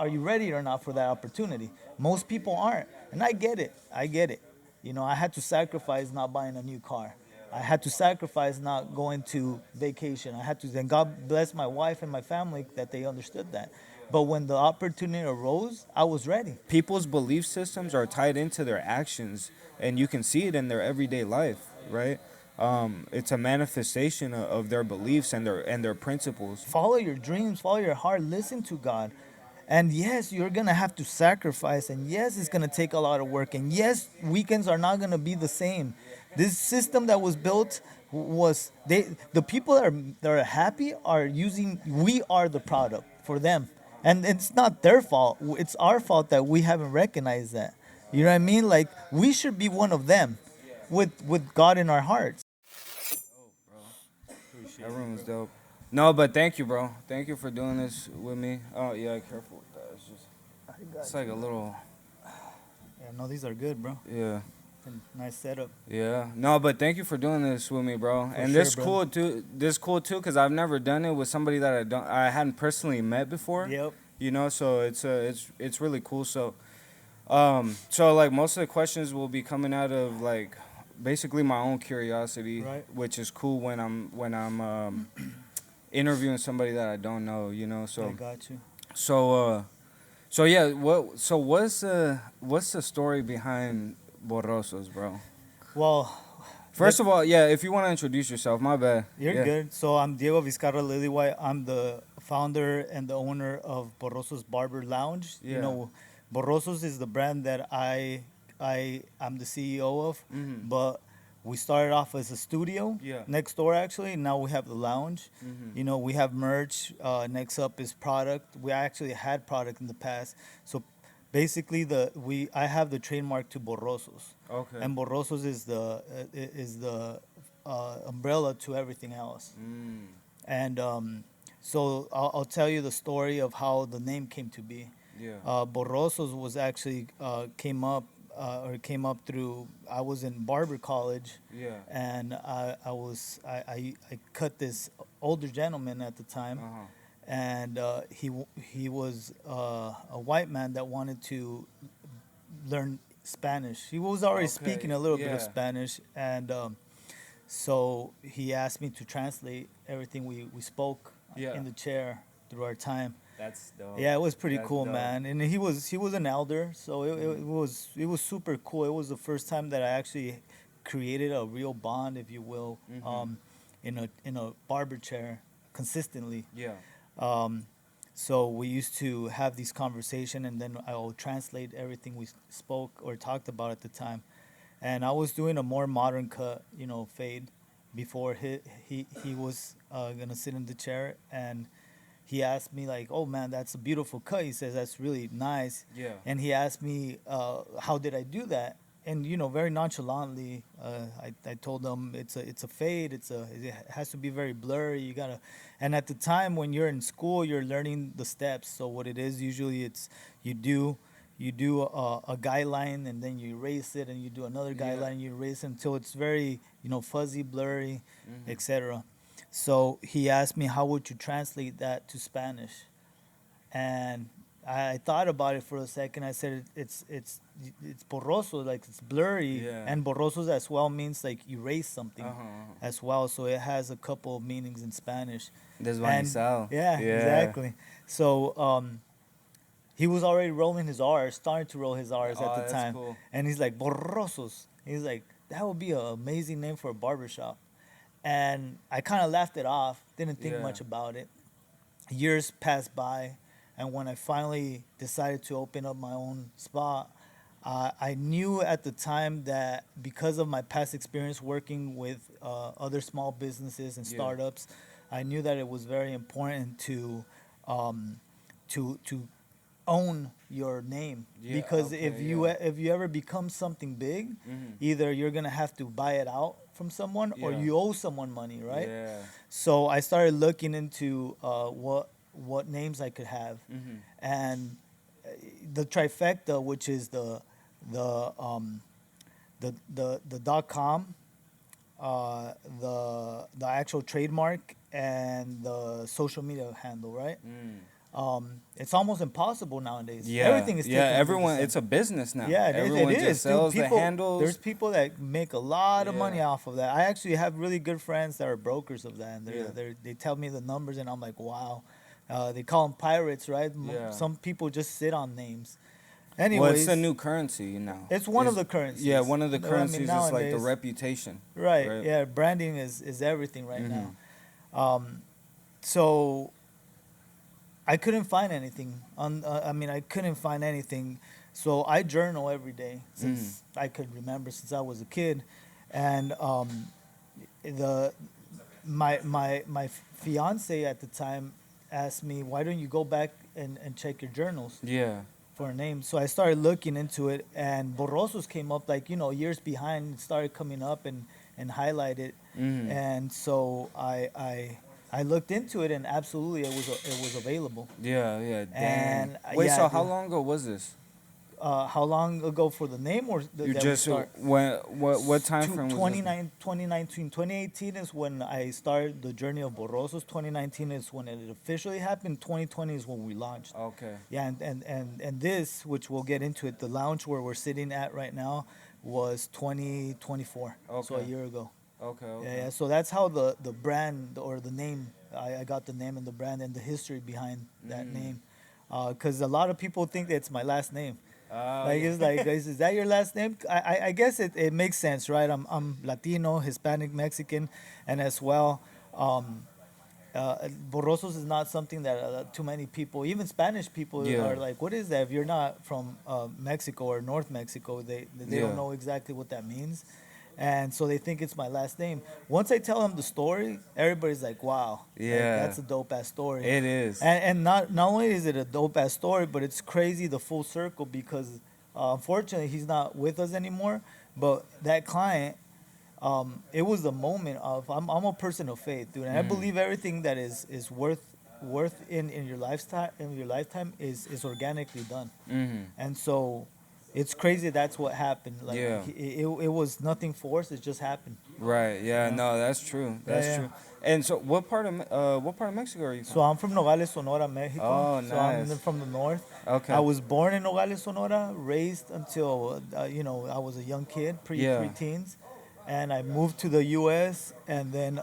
are you ready or not for that opportunity? Most people aren't, and I get it. I get it. You know, I had to sacrifice not buying a new car. I had to sacrifice not going to vacation. I had to, and God bless my wife and my family that they understood that. But when the opportunity arose, I was ready. People's belief systems are tied into their actions, and you can see it in their everyday life, right? It's a manifestation of their beliefs and their principles. Follow your dreams, follow your heart, listen to God. And yes, you're gonna have to sacrifice, and yes, it's gonna take a lot of work, and yes, weekends are not gonna be the same. This system that was built was the people that are happy are using, we are the product for them. And it's not their fault. It's our fault that we haven't recognized that. You know what I mean? Like we should be one of them with God in our hearts. That room was dope. No, but thank you, bro. Thank you for doing this with me. Oh yeah, careful with that. It's like a little, Yeah, no, these are good, bro. yeah. And nice setup. Yeah. No, but thank you for doing this with me, bro. For And sure, this brother. cool too. This cool too, cause I've never done it with somebody that I hadn't personally met before. Yep. You know, so it's really cool. So like most of the questions will be coming out of like basically my own curiosity, Right. which is cool when I'm interviewing somebody that I don't know. You know, I got you. so so yeah. What's the story behind Borrosos, bro? Well, First of all, yeah, if you want to introduce yourself, my bad. you're Yeah. good. So I'm Diego Vizcarra Lilywhite. I'm the founder and the owner of Borrosos Barber Lounge. Yeah. You know, Borrosos is the brand that I'm the CEO of. Mhm. But we started off as a studio Yeah. next door actually. Now we have the lounge. Mhm. You know, we have merch. Next up is product. We actually had product in the past. So basically I have the trademark to Borrosos. Okay. And Borrosos is the umbrella to everything else. Mm. And so I'll tell you the story of how the name came to be. Yeah. Borrosos was actually came up through, I was in barber college. Yeah. And I cut this older gentleman at the time. Uh-huh. And he was a white man that wanted to learn Spanish. He was already Okay, speaking a little bit of yeah. Spanish, and so he asked me to translate everything we spoke Yeah. in the chair through our time. That's dope. Yeah, it was pretty That's cool, dope. man. And he was an elder, so it was super cool. It was the first time that I actually created a real bond, if you will, Mhm. in a barber chair consistently. Yeah. So we used to have these conversation, and then I will translate everything we spoke or talked about at the time. And I was doing a more modern cut, fade, before he was gonna sit in the chair, and he asked me like, "Oh man, that's a beautiful cut." He says, "That's really nice." Yeah. And he asked me, "How did I do that?" And very nonchalantly, I told him it's a fade. It has to be very blurry. You gotta, and at the time when you're in school, you're learning the steps. So what it is usually it's you do a guideline, and then you erase it, and you do another Yeah. guideline, and you erase it until it's very fuzzy, blurry, Mhm. etc. So he asked me, "How would you translate that to Spanish?" And I thought about it for a second. I said it's borroso, like it's blurry, Yeah. and borrosos as well means like erase something Uh-huh. as well. So it has a couple of meanings in Spanish. And Desvanizado. yeah, exactly. So he was already rolling his R's, starting to roll his R's at Oh, the that's time, cool. and he's like borrosos. He's like, that would be an amazing name for a barbershop. And I kind of laughed it off, didn't think Yeah. much about it. Years passed by, and when I finally decided to open up my own spot, I knew at the time that because of my past experience working with other small businesses and Yeah. startups, I knew that it was very important um, to own your name, Yeah, because okay, if yeah. you ever become something big, Mhm. either you're gonna have to buy it out from someone, or Yeah. you owe someone money, right? Yeah. So I started looking into what names I could have, Mhm. and the trifecta, which is the um, the .com, the actual trademark, and the social media handle, right? Mm. It's almost impossible nowadays. Yeah, Everything is yeah. taken under the Everyone, sun. it's a business now. Yeah, it is. It Everyone just is, dude. sells the People, there's handles. people that make a lot of money Yeah, off of that. I actually have really good friends that are brokers of that, and yeah, they tell me the numbers, and I'm like, wow. They call them pirates, right? yeah. Some people just sit on names. Well, it's the Anyways, new currency now. it's one of Is the Yeah, currencies. one of the I mean, currencies is like the nowadays, reputation, right? right? Yeah, branding is everything right now. Mhm. Um, so I couldn't find anything. I mean, I couldn't find anything. So I journal every day Mhm. since I could remember, since I was a kid, and the my fiance at the time asked me, why don't you go back and check your journals Yeah. for a name? So I started looking into it, and Borrosos came up, like, years behind. It started coming up and highlighted, Mhm. and so I looked into it, and absolutely it was available. Yeah, yeah. Dang. And Wait, yeah, so how dude. long ago was this? How long ago for the name, or You that we just start? when what time To frame was this? 2019, 2018 is when I started the journey of Borrosos. 2019 is when it officially happened. 2020 is when we launched. Okay. Yeah, and this, which we'll get into it, the lounge where we're sitting at right now, was 2024. So a Okay. year ago. Okay. Yeah, Okay. yeah. So that's how the brand, or the name, I got the name and the brand and the history behind that Mm. name. Because a lot of people think that it's my last name. Oh Like, it's like, yeah. guys, is that your last name? I guess it makes sense, right? I'm Latino, Hispanic, Mexican, and as well, um, Borrosos is not something that too many people, even Spanish people, Yeah. are like, what is that? If you're not from Mexico or North Mexico, they don't Yeah. know exactly what that means, and so they think it's my last name. Once I tell them the story, everybody's like, wow, like, Yeah. that's a dope ass story. It is. And not only is it a dope ass story, but it's crazy the full circle, because unfortunately he's not with us anymore. But that client, it was the moment of, I'm a person of faith, dude, and I Mm. believe everything that is worth in your lifetime is organically done. Mhm. And so it's crazy that's what happened. Like, Yeah. it was nothing forced, it just happened, Right. you Yeah. know. No, that's true. Yeah, That's yeah. true. And so, what part of Mexico are you So from? I'm from Nogales, Sonora, Mexico. Oh, So I'm nice. from the north. I Okay. was born in Nogales, Sonora, raised until I was a young kid, Yeah. preteens, and I moved to the U.S. and then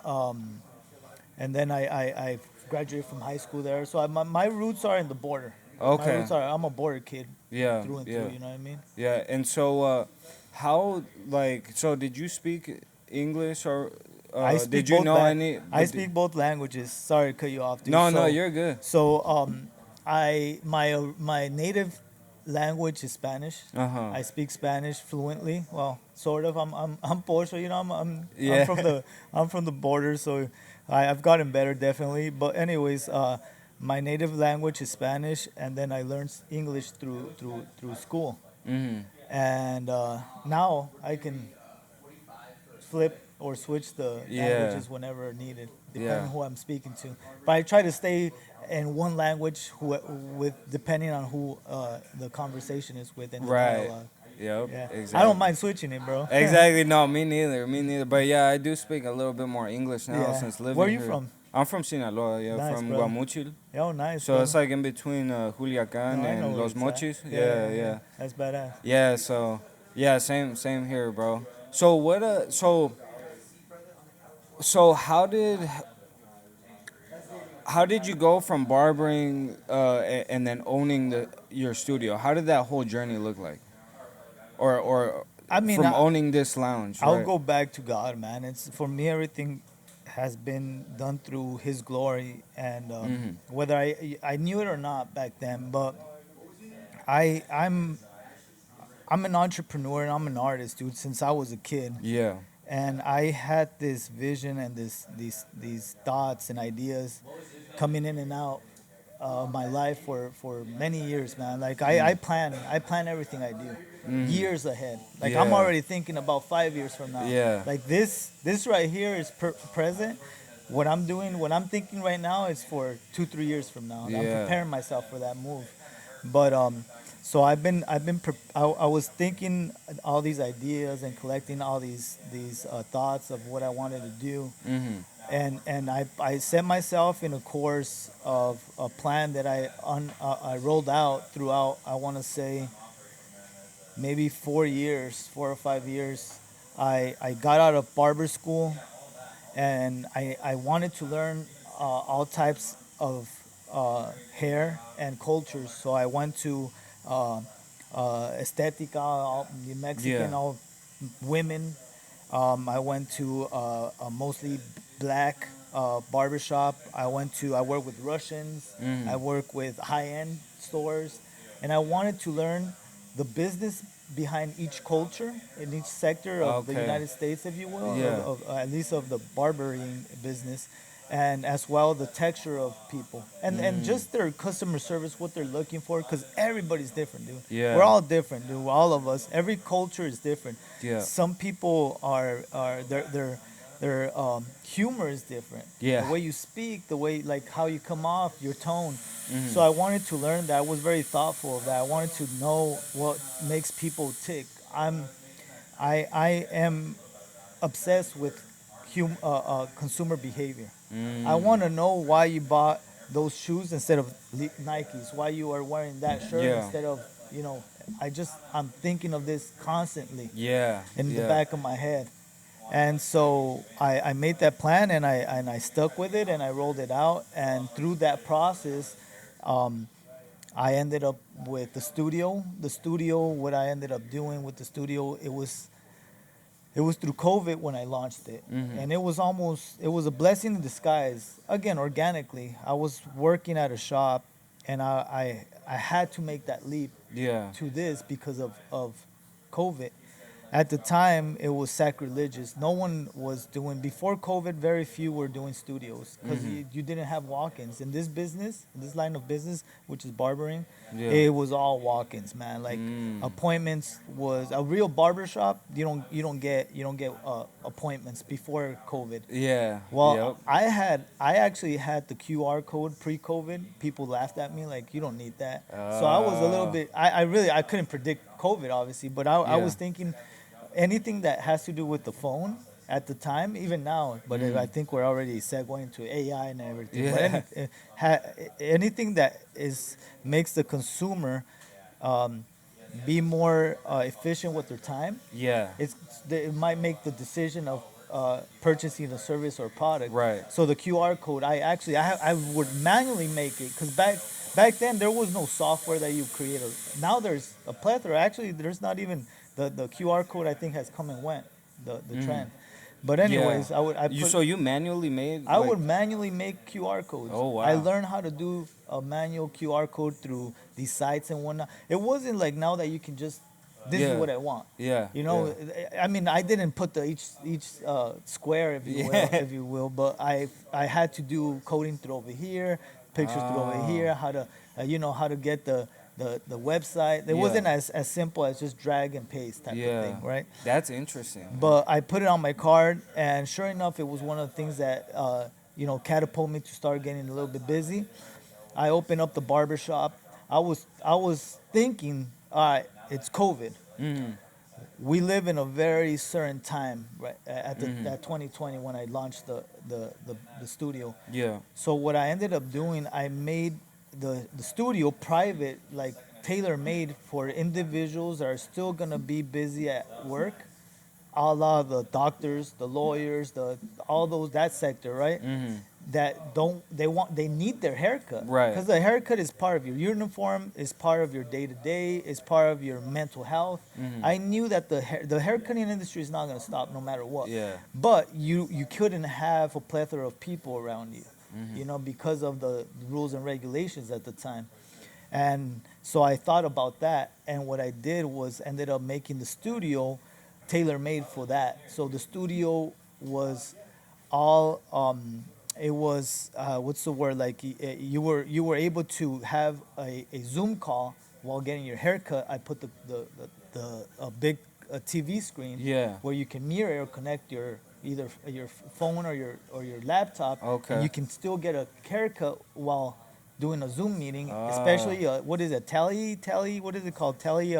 I graduated from high school there. So my roots are in the border. My Okay. roots are, I'm a border kid Yeah. through and through. Yeah. You know what I mean? Yeah. And so, how like so? Did you speak English or I did speak you both know la- any? I speak both languages. Sorry to cut you off, dude. No, no, you're good. So my native language is Spanish. Uh huh. I speak Spanish fluently. Well, sort of. I'm Portuguese. I'm Yeah. from the I'm from the border, so I've gotten better, definitely. But anyways, my native language is Spanish, and then I learned English through school, Mhm. and now I can flip or switch the Yeah. languages whenever needed, depending Yeah. on who I'm speaking to. But I try to stay in one language, with depending on who the conversation is with, and the Right. dialogue. Yep. Yeah, I don't Exactly. mind switching it, bro. Exactly. No, me neither. Me neither. But yeah, I do speak a little bit more English now Yeah. since Where are living you here. from? I'm from Sinaloa. Yeah, Nice, from brother. Guamuchil. Oh, nice, So it's brother. like in between No, Culiacan I know and where Los it's at. Mochis. Yeah, Yeah, yeah, yeah. yeah, That's badass. yeah. So yeah, same here, bro. So what? So how did you go from barbering and then owning your studio? How did that whole journey look like? Or I mean, from owning this lounge, I'll right? go back to God, man. It's for me, everything has been done through His glory, and Mhm. whether I knew it or not back then, but I I'm an entrepreneur and I'm an artist, dude, since I was a kid, Yeah. and I had this vision and these thoughts and ideas coming in and out my life for many years, man. Like, I plan everything I do Mhm. years ahead. Like, I'm Yeah. already thinking about 5 years from now. Yeah. Like, this right here is present. What I'm thinking right now is for 2 3 years from now, and I'm Yeah. preparing myself for that move. But so I was thinking all these ideas and collecting all these thoughts of what I wanted to do, Mhm. And I set myself in a course of a plan that I rolled out throughout, I want to say, maybe 4 years, 4 or 5 years. I got out of barber school, and I wanted to learn all types of hair and cultures. So I went to uh, Estetica, all, the Yeah. Mexican, all women. I went to a mostly black barbershop. I work with Russians. I Mm. work with high end stores. And I wanted to learn the business behind each culture in each sector of the Okay. United States, if you will, Yeah. of at least of the barbering business, and as well the texture of people, and Mm. just their customer service, what they're looking for, because everybody's different, dude. We're Yeah. all different, dude. All of us. Every culture is different. Yeah. Some people are their humor is different. The Yeah. way you speak, the way, like, how you come off, your tone. Mm. So I wanted to learn that. I was very thoughtful of that. I wanted to know what makes people tick. I am obsessed with consumer behavior. I Mm. want to know why you bought those shoes instead of Nikes. Why you are wearing that shirt Yeah. instead of, you know. I'm thinking of this constantly Yeah. in the Yeah. back of my head. And so I made that plan, and I stuck with it, and I rolled it out. And through that process, um, I ended up with the studio. The studio, what I ended up doing with the studio, it was through COVID when I launched it. Mm. And it was a blessing in disguise. Again, organically. I was working at a shop, and I had to make that leap Yeah. to this because of COVID. At the time, it was sacrilegious. No one was doing, before COVID, very few were doing studios because Mm. you didn't have walk-ins. In this business, in this line of business, which is barbering, Yeah. it was all walk-ins, man. Like, Mm. appointments was a real barbershop. You don't get appointments before COVID. Yeah. Well, Yep. I actually had the QR code pre-COVID. People laughed at me like, you don't need that. So I was a little bit. I couldn't predict COVID, obviously, but I Yeah. was thinking anything that has to do with the phone at the time, even now. But I Mm. think we're already segueing to AI and everything. But Yeah. ha, anything that is makes the consumer um, be more efficient with their time, Yeah. it's it might make the decision of purchasing a service or product. Right. So the QR code, I would manually make it, because back then there was no software that you create. Now there's a plethora. Actually, there's not even the QR code. I think has come and went, the Mm. trend. But Yeah. anyways, You manually made I like. would manually make QR codes. Oh I wow. learned how to do a manual QR code through these sites and whatnot. It wasn't like now that you can just, this is Yeah. what I want. Yeah. You Yeah. know, I mean, I didn't put the each square, if you will, Yeah. if you will, but I had to do coding through over here, pictures through over Oh. here, how to how to get the website. It Yeah. wasn't as simple as just drag and paste type of Yeah. thing, right? That's interesting. But I put it on my card, and sure enough, it was one of the things that catapulted me to start getting a little bit busy. I opened up the barbershop. I was thinking, all right, it's COVID. Mm. We live in a very certain time, right? Mhm. At 2020, when I launched the studio. Yeah. So what I ended up doing, I made the studio private, like tailor made for individuals that are still gonna be busy at work, a la the doctors, the lawyers, the all those, that sector, right? Mhm. That don't they need their haircut, Right. because the haircut is part of your uniform, is part of your day to day, is part of your mental health. Mhm. I knew that the haircutting industry is not going to stop no matter what. Yeah. But you couldn't have a plethora of people around you, Mhm. because of the rules and regulations at the time. And so I thought about that, and what I did was ended up making the studio tailor made for that. So the studio was all it was what's the word, like, you were able to have a Zoom call while getting your haircut. I put the a big TV screen Yeah. where you can mirror or connect your either your phone or your laptop, and Okay. you can still get a haircut while doing a Zoom meeting, Ah. especially what is it, what is it called, tele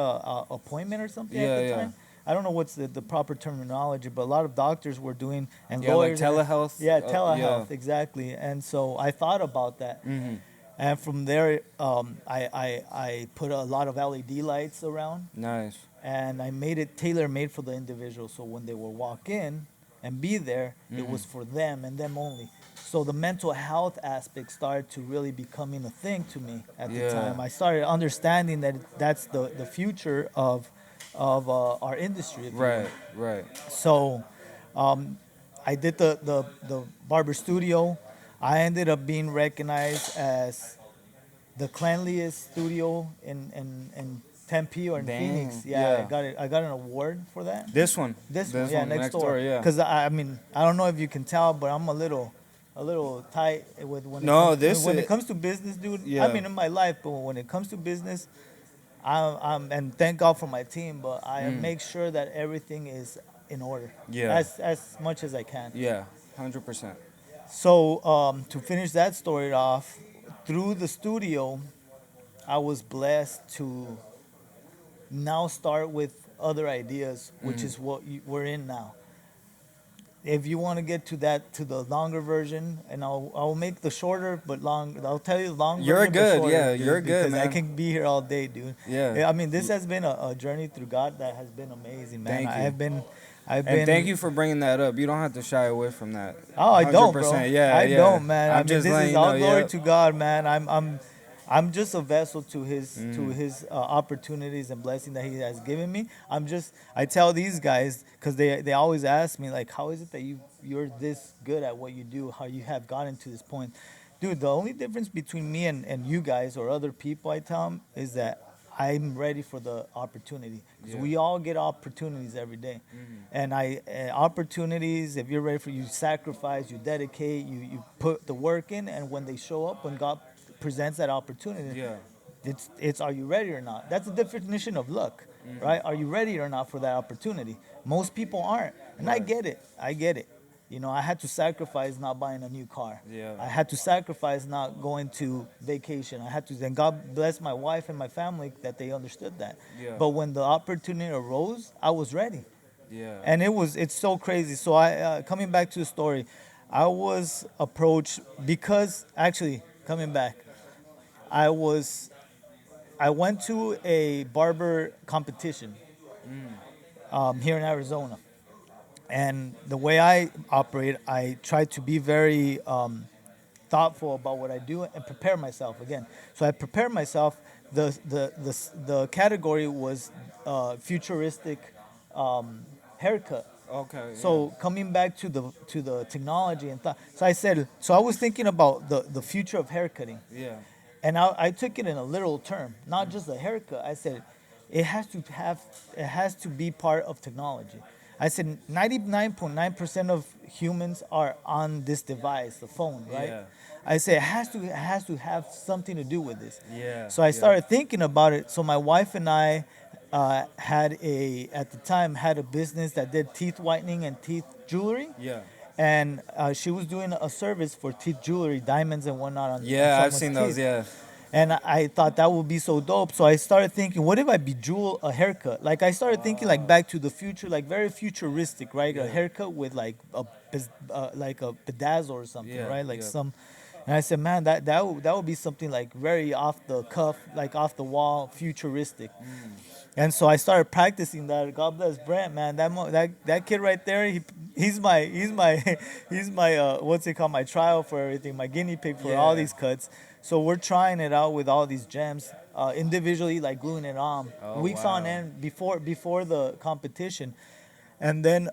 appointment or something at Yeah. the Yeah. time. I don't know what's the proper terminology, but a lot of doctors were doing and Yeah, like lawyers. telehealth. Yeah, Yeah. telehealth, exactly. And so I thought about that. Mm-hmm. And from there, I put a lot of LED lights around, Nice. and I made it tailor made for the individual. So when they will walk in and be there, it Mm-hmm. was for them and them only. So the mental health aspect started to really becoming a thing to me at the Yeah. time. I started understanding that that's the future of our industry, if you will. Right. Right. So I did the barber studio. I ended up being recognized as the cleanliest studio in Tempe or in Phoenix. Dang. Yeah, I Yeah. got it. I got an award for that. This one. This one, This yeah, one next next door. door. Yeah. Cause I mean, I don't know if you can tell, but I'm a little tight with No, this when it is. comes to business, dude. I Yeah. mean, in my life, but when it comes to business, I'm and thank God for my team, but I Mm. make sure that everything is in order Yeah. as much as I can. Yeah. 100%. So to finish that story off, through the studio, I was blessed to now start with other ideas, which Mm. is what we're in now. If you want to get to that to the longer version, and I'll make the shorter but long. I'll tell you the long You're version but good. shorter, Yeah. You're dude, good, because I man. can be here all day, dude. Yeah. Yeah, I mean, this Y- has been a journey through God that has been amazing, man. Thank you. I've And thank been. you for bringing that up. You don't have to shy away from that. Oh, I don't, bro. 100%. Yeah. I Yeah. don't, man. I I'm mean, just this letting is you know. all glory Yep. to God, man. I'm just a vessel to Mm. his opportunities and blessing that he has given me. I tell these guys because they always ask me like, how is it that you're this good at what you do? How you have gotten to this point, dude? The only difference between me and you guys or other people, I tell them, is that I'm ready for the opportunity because Yeah. we all get opportunities every day, Mhm. and opportunities. If you're ready for, you sacrifice, you dedicate, you put the work in, and when they show up, when God presents that opportunity, Yeah. it's are you ready or not? That's the definition of luck, right? Are you ready or not for that opportunity? Most people aren't, and I Right. get it. I get it. You know, I had to sacrifice not buying a new car. Yeah. I had to sacrifice not going to vacation. I had to, and God bless my wife and my family that they understood that. Yeah. But when the opportunity arose, I was ready, Yeah. and it's so crazy. So coming back to the story, I was approached because actually coming back, I was I went to a barber competition Mm. here in Arizona, and the way I operate, I try to be very thoughtful about what I do and prepare myself again. So I prepared myself. The category was futuristic haircut. Okay. Yeah. So coming back to the technology and thought, so I said, so I was thinking about the future of haircutting, Yeah. and I took it in a literal term, not just a haircut. I said, it has to be part of technology. I said 99.9% of humans are on this device, the phone, right? Yeah. I said it has to have something to do with this. Yeah. So I Yeah. started thinking about it. So my wife and I at the time had a business that did teeth whitening and teeth jewelry, Yeah. and she was doing a service for teeth jewelry, diamonds and whatnot on Yeah. I've someone's seen those. teeth. Yeah. And I thought that would be so dope. So I started thinking, what if I bejewel a haircut? Like I started thinking like Back to the Future, like very futuristic, right? A Yeah. haircut with like a bedazzle or something, Yeah. right? Like Yeah. some. And I said, man, that would be something like very off the cuff, like off the wall, futuristic. Mm. And so I started practicing that. God bless Brent, man. That kid right there, he's my what's it called? My trial for everything, my guinea pig for all Yeah. these cuts. So we're trying it out with all these gems, individually, like gluing it on, Oh weeks on wow. end before the competition. And then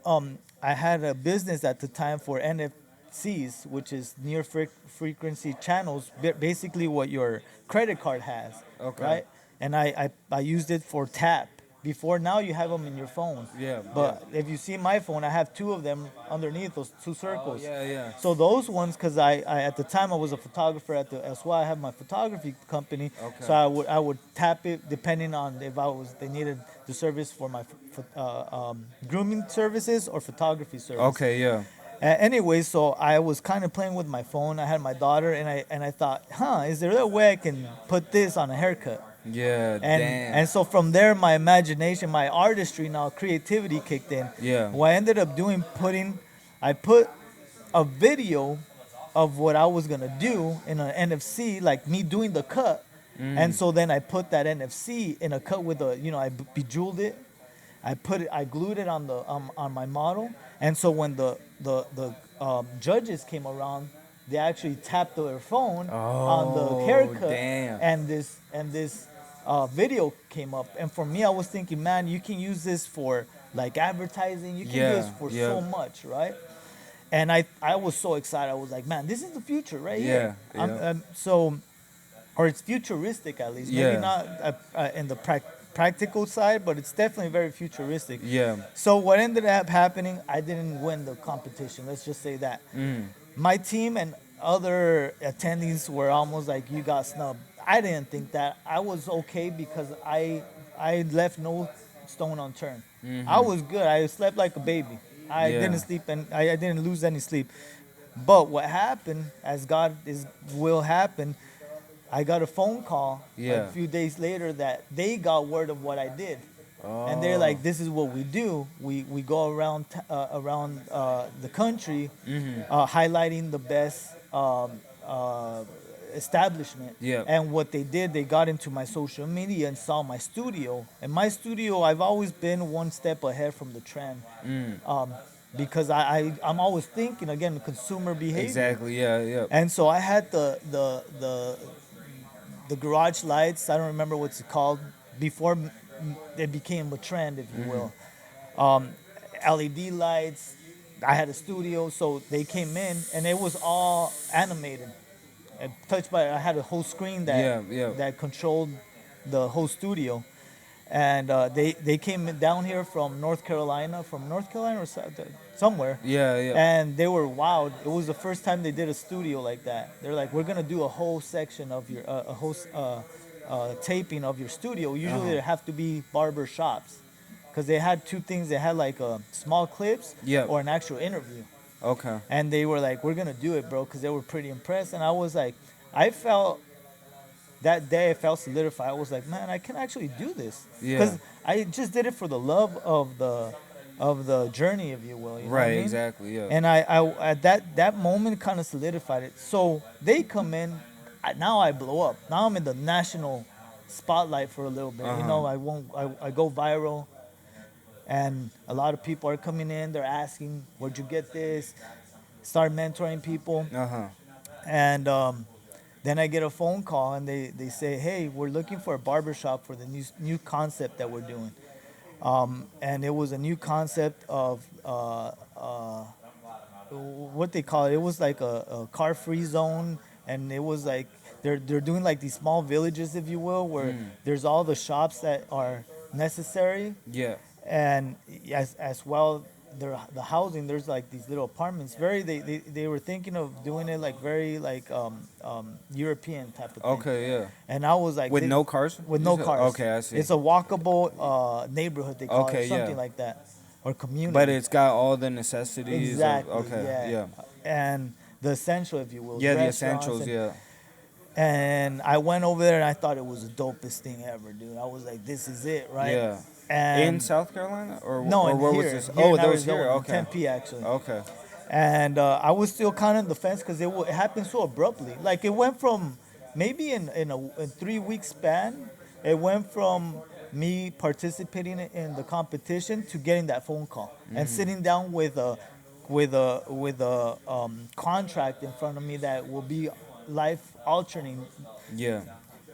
I had a business at the time for NFCs, which is near frequency channels, basically what your credit card has, Okay. right? And I used it for tap. Before now, you have them in your phone. Yeah. Yeah. But if you see my phone, I have two of them underneath those two Oh circles. yeah. Yeah. So those ones, because I at the time I was a photographer at the as well. I have my photography company, so Okay. I would tap it depending on if they needed the service for my grooming services or photography service. Okay. Yeah. Anyway, so I was kind of playing with my phone. I had my daughter, and I thought, is there a way I can put this on a haircut? Yeah. And Damn. so from there, my imagination, my artistry, now creativity kicked in. Yeah. What I ended up doing, I put a video of what I was gonna do in an NFC, like me doing the cut. And Mm. so then I put that NFC in a cut with a, I bejeweled it. I glued it on the on my model. And so when the judges came around, they actually tapped their phone on the Oh, haircut, damn. and this video came up. And for me, I was thinking, man, you can use this for like advertising. You can do this Yeah. for Yeah. so much, right? And I was so excited. I was like, man, this is the future right here. Yeah. Yeah. So, or it's futuristic at least. Maybe Yeah. not in the practical side, but it's definitely very futuristic. Yeah. So what ended up happening, I didn't win the competition. Let's just say that. Mm. My team and other attendees were almost like, you got snubbed. I didn't think that. I was okay because I left no stone unturned. I Mm-hmm. was good. I slept like a baby. I didn't Yeah. sleep, and I didn't lose any sleep. But what happened, as God is will happen, I got a phone call like a Yeah. few days later that they got word of what I did, and they're Oh. like, "This is what we do. We go around the country, Mm-hmm. highlighting the best uh, establishment." Yeah. And what they did, they got into my social media and saw my studio. And my studio, I've always been one step ahead from the trend, Mm. because I'm always thinking again consumer behavior. Exactly. Yeah. Yeah. And so I had the garage lights. I don't remember what's it called before it became a trend, if you Mm-hmm. will. LED lights. I had a studio, so they came in and it was all animated. And touched by, I had a whole screen Yeah. Yeah. that controlled the whole studio. And they came down here from North Carolina or somewhere, Yeah. Yeah. and they were wowed. It was the first time they did a studio like that. They're like, we're gonna do a whole section of your a whole taping of your studio. Usually Uh-huh. there have to be barber shops, because they had two things. They had like small clips Yep. or an actual interview, Okay. and they were like, we're gonna do it, bro, because they were pretty impressed. And I was like, I felt that day, I felt solidified. I was like, man, I can actually do this, Yeah. because I just did it for the love of the journey, if you will. You know what I Right. mean? Exactly. Yeah. And I at that moment kind of solidified it. So they come in, now I blow up. Now I'm in the national spotlight for a little bit. Uh huh. I go viral, and a lot of people are coming in. They're asking, where'd you get this? Start mentoring people, Uh huh. and then I get a phone call, and they say, hey, we're looking for a barbershop for the new concept that we're doing. And it was a new concept of what they call it. It was like a car-free zone, and it was like they're doing like these small villages, if you will, where Mm. there's all the shops that are necessary, Yeah. and as well the housing. There's like these little apartments. They were thinking of doing it like very like European type of thing. Okay. Yeah. And I was like, With no cars. with You no said? cars. Okay. I see. It's a walkable neighborhood, they call it, Okay. something Yeah. like that, or community. But it's got all the necessities. Exactly. Of, okay. Yeah. Yeah. And the essential, if you will. Yeah. The restaurants essentials. Yeah. and I went over there and I thought it was the dopest thing ever, dude. I was like, this is it, right? Yeah. And In South Carolina no, or in where here, was this? here Oh, in that was here. Arizona, in Okay. Tempe actually. Okay. And I was still kind of on the fence because it happened so abruptly. Like it went from maybe in 3 week span, it went from me participating in the competition to getting that phone call and sitting down with a contract in front of me that will be life altering, Yeah.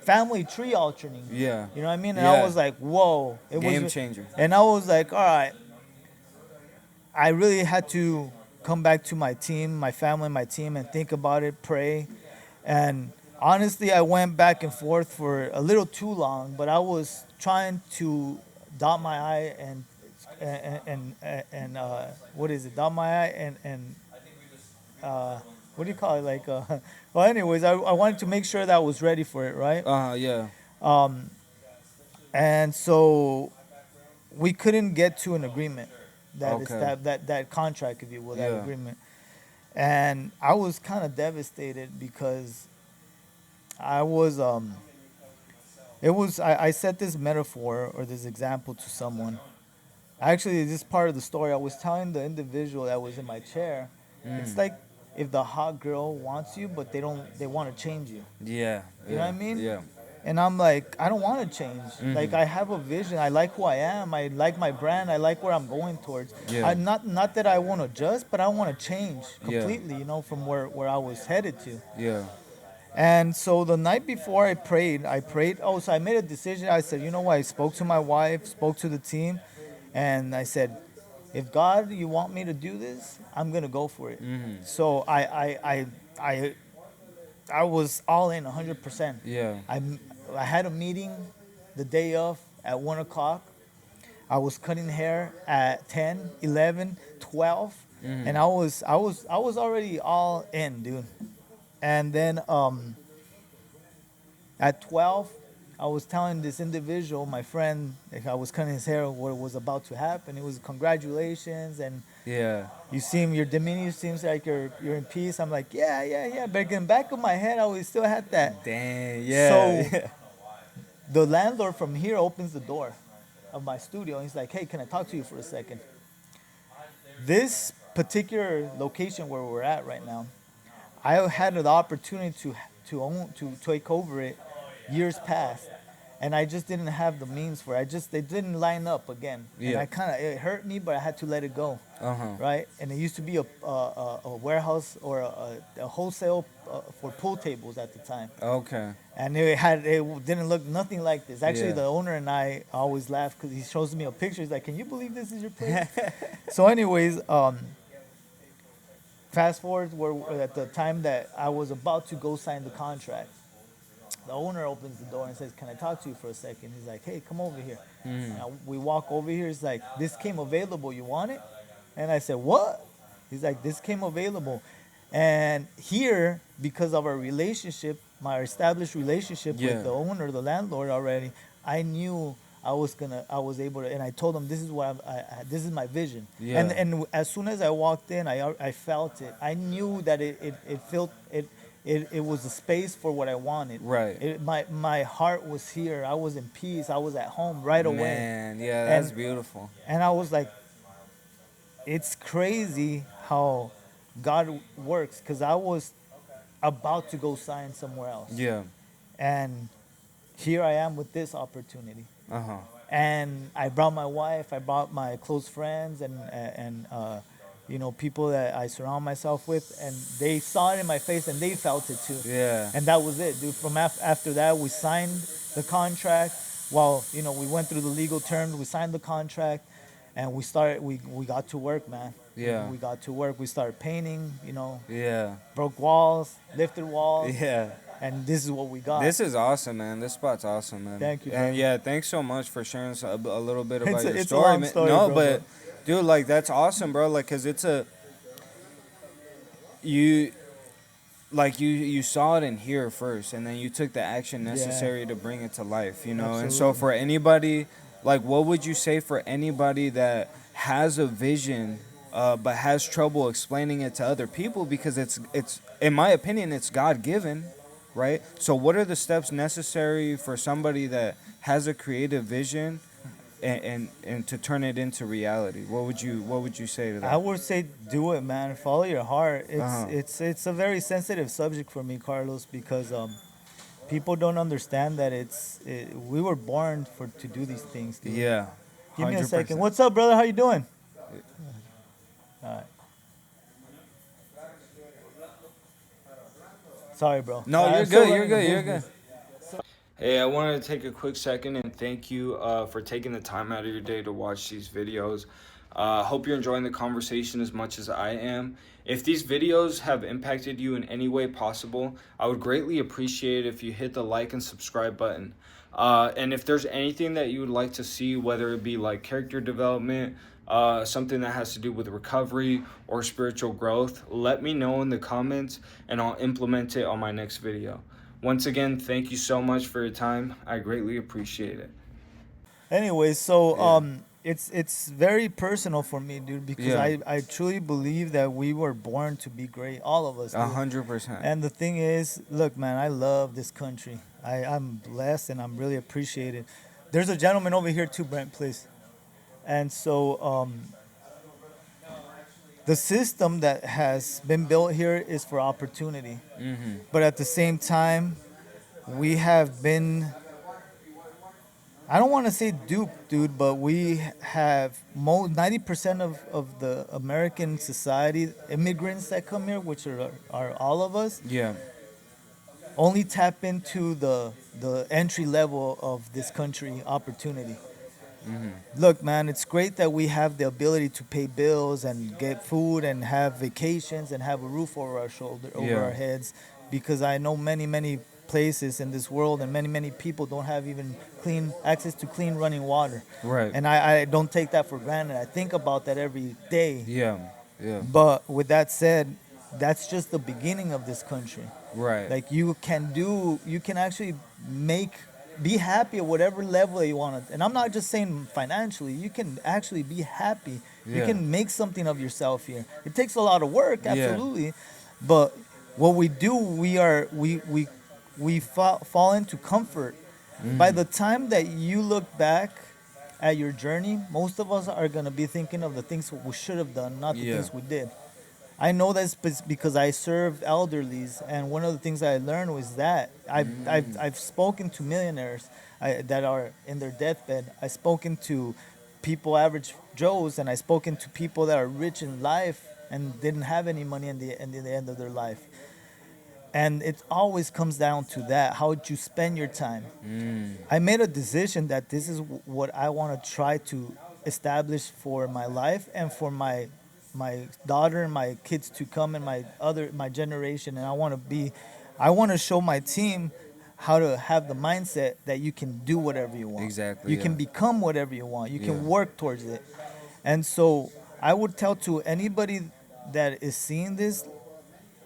family tree altering. Yeah. You know what I mean? And I Yeah. was like, whoa! Game changer. And I was like, all right. I really had to come back to my team, my family, my team, and think about it, pray. And honestly, I went back and forth for a little too long, but I was trying to dot my I and what is it? Dot my I and what do you call it? Like, well, anyways, I wanted to make sure that I was ready for it, right? Yeah. And so we couldn't get to an agreement. Okay. That contract, if you will, that Yeah. agreement. And I was kind of devastated because I was It was I said this metaphor or this example to someone. Actually, this part of the story I was telling the individual that was in my chair. It's Mm. like if the hot girl wants you, but they want to change you. Yeah, You know what yeah, I mean? yeah. And I'm like, I don't want to change. Like Mm-hmm. I have a vision. I like who I am. I like my brand. I like where I'm going towards. Yeah, I not that I want to adjust, but I want to change yeah, completely. From where I was headed to. yeah. And so the night before I prayed. Oh, so I made a decision. I said, you know what? I spoke to my wife, spoke to the team, and I said, if God, you want me to do this, I'm gonna go for it. Mm-hmm. So I I was all in 100%. Yeah. I I had a meeting the day of at 1 o'clock. I was cutting hair at 10, 11, 12, Mm-hmm. and I was already all in, dude. And then at 12, I was telling this individual, my friend, like I was cutting his hair, what was about to happen. It was congratulations, and Yeah. your demeanor seems like you're in peace. I'm like, yeah, yeah, yeah. But in the back of my head, I always still had that. Dang. Yeah. So the landlord from here opens the door of my studio, and he's like, hey, can I talk to you for a second? This particular location where we're at right now, I had the opportunity to take over it years past, and I just didn't have the means for it. They didn't line up again, and Yeah. it hurt me, but I had to let it go, Uh huh. right? And it used to be a warehouse or a wholesale for pool tables at the time, Okay. and it didn't look nothing like this. Actually, Yeah. the owner and I always laugh because he shows me a picture. He's like, "Can you believe this is your place?" So, anyways, fast forward, we're at the time that I was about to go sign the contract. The owner opens the door and says, "Can I talk to you for a second?" He's like, "Hey, come over here." Mm. We walk over here. He's like, "This came available. You want it?" And I said, "What?" He's like, "This came available." And here, because of our relationship, my established relationship Yeah. with the owner, the landlord already, I knew I was able to, and I told him, "This is what this is my vision." Yeah. And as soon as I walked in, I felt it. I knew that it felt it was a space for what I wanted. Right. My heart was here. I was in peace. I was at home right away. Man, yeah, that's And beautiful. and I was like, it's crazy how God works, because I was about to go sign somewhere else, Yeah. and here I am with this opportunity. Uh huh. And I brought my wife, I brought my close friends, and people that I surround myself with, and they saw it in my face, and they felt it too. Yeah. And that was it, dude. From after that, we signed the contract. Well, we went through the legal terms. We signed the contract, and we started. We got to work, man. Yeah. We got to work. We started painting. Yeah. Broke walls, lifted walls, Yeah. and this is what we got. This is awesome, man. This spot's awesome, man. Thank you, And brother. yeah, thanks so much for sharing a little bit about your It's a story, long man. story, No, bro, but dude, like that's awesome, bro. Like, cause it's you, you saw it in here first, and then you took the action necessary to bring it to life, And so Absolutely. for anybody, like, what would you say for anybody that has a vision, but has trouble explaining it to other people because it's in my opinion it's God given, right? So what are the steps necessary for somebody that has a creative vision and to turn it into reality? What would you say to I that? would say do it, man. Follow your heart. It's Uh-huh. it's it's a very sensitive subject for me, Carlos, because people don't understand that we were born to do these things, dude. Yeah. Give me a second. 100%. What's up, brother? How you doing? All right. Sorry, bro. No, I'm you're still good. You're learning the good. You're good. business. Hey, I wanted to take a quick second and thank you for taking the time out of your day to watch these videos. Hope you're enjoying the conversation as much as I am. If these videos have impacted you in any way possible, I would greatly appreciate it if you hit the like and subscribe button. And if there's anything that you would like to see, whether it be like character development, something that has to do with recovery or spiritual growth, let me know in the comments and I'll implement it on my next video. Once again, thank you so much for your time. I greatly appreciate it. Anyway, so Yeah. it's very personal for me, dude, because Yeah, I truly believe that we were born to be great, all of us, a dude. 100%. And the thing is, look, man, I love this country. I'm blessed and I'm really appreciated. There's a gentleman over here too, Brent, please. And so the system that has been built here is for opportunity. Mm-hmm. But at the same time, we have been, I don't want to say duped, dude, but we have 90% of the American society, immigrants that come here, which are all of us, Yeah. only tap into the entry level of this country opportunity. Mm-hmm. Look, man, it's great that we have the ability to pay bills and get food and have vacations and have a roof over our shoulder, over Yeah. our heads, because I know many places in this world and many people don't have even clean access to clean running water. Right. And I don't take that for granted. I think about that every day. Yeah. Yeah. But with that said, that's just the beginning of this country. Right. Like you can actually make, be happy at whatever level that you want to. And I'm not just saying financially. You can actually be happy. You Yeah. can make something of yourself here. It takes a lot of work, Yeah. absolutely. But what we do, we fall into comfort. By Mm-hmm. the time that you look back at your journey, most of us are gonna be thinking of the things we should have done, not the Yeah. things we did. I know that's because I serve elderlies, and one of the things I learned was that Mm. I've spoken to millionaires that are in their deathbed. I've spoken to people, average Joes, and I've spoken to people that are rich in life and didn't have any money in the end of their life. And it always comes down to that: how would you spend your time? Mm. I made a decision that this is what I want to try to establish for my life and for my daughter and my kids to come and my generation. And I want to show my team how to have the mindset that you can do whatever you want. Exactly. You Yeah. can become whatever you want. You Yeah. can work towards it. And so I would tell to anybody that is seeing this,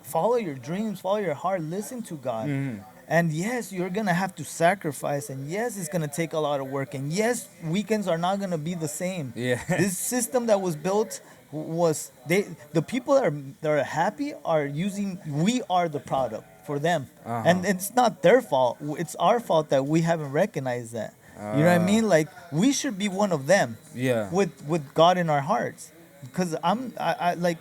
follow your dreams, follow your heart, listen to God. Mm-hmm. And yes, you're gonna have to sacrifice, and yes, it's gonna take a lot of work, and yes, weekends are not gonna be the same. Yeah. This system that was built was the people that are happy are using, we are the product for them, Uh-huh. and it's not their fault. It's our fault that we haven't recognized that. You know what I Uh, mean? Like we should be one of them, yeah. with God in our hearts, because I like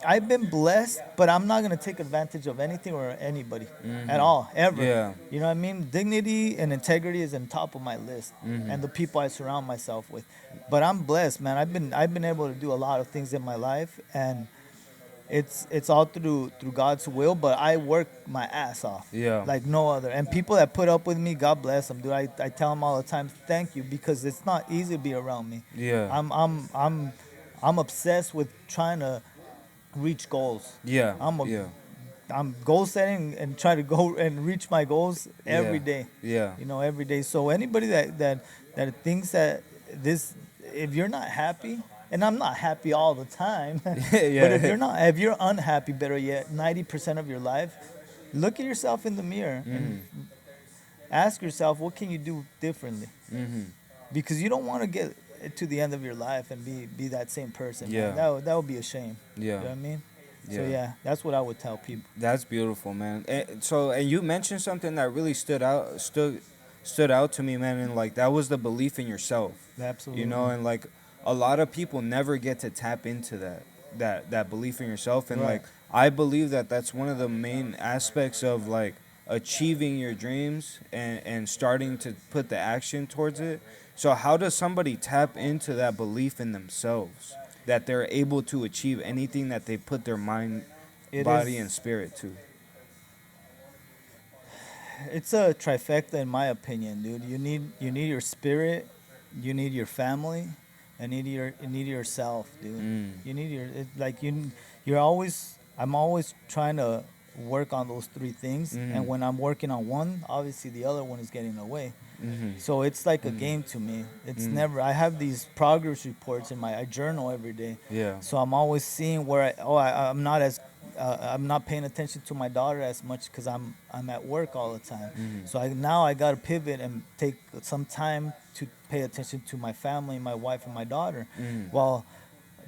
I've been blessed, but I'm not gonna take advantage of anything or anybody at Mm-hmm. all, ever. Yeah. You know what I mean? Dignity and integrity is on top of my list, Mm-hmm. and the people I surround myself with. But I'm blessed, man. I've been able to do a lot of things in my life, and it's all through God's will. But I work my ass off, Yeah. like no other. And people that put up with me, God bless them, dude. I tell them all the time, thank you, because it's not easy to be around me. Yeah. I'm I'm I'm I'm obsessed with trying to reach goals. Yeah. I'm a Yeah. I'm goal setting and try to go and reach my goals every Yeah. day. Yeah. You know, every day. So anybody that thinks that this, if you're not happy, and I'm not happy all the time, but Yeah. if you're unhappy, better yet, 90% of your life, look at yourself in the mirror and Mm-hmm. ask yourself, what can you do differently? Mm-hmm. Because you don't want to get to the end of your life and be that same person. Yeah. Man. That would be a shame. You know Yeah. what I mean? So Yeah. yeah, that's what I would tell people. That's beautiful, man. And you mentioned something that really stood out to me, man, and like that was the belief in yourself. You know, Absolutely. and like a lot of people never get to tap into that belief in yourself, and Right. like I believe that that's one of the main aspects of like achieving your dreams and starting to put the action towards it. So how does somebody tap into that belief in themselves, that they're able to achieve anything that they put their mind, It body, and is. spirit to? It's a trifecta in my opinion, dude. You need your spirit, you need your family, and you need yourself, dude. Mm. You need like you're always, I'm always trying to work on those three things, and Mhm. when I'm working on one, obviously the other one is getting away. Mhm. So it's like a Mhm. game to me. It's Mm. never. I have these progress reports in I journal every day. Yeah. So I'm always seeing where I'm not as I'm not paying attention to my daughter as much because I'm at work all the time. Mm-hmm. So now I got to pivot and take some time to pay attention to my family, my wife, and my daughter. Mm-hmm. Well,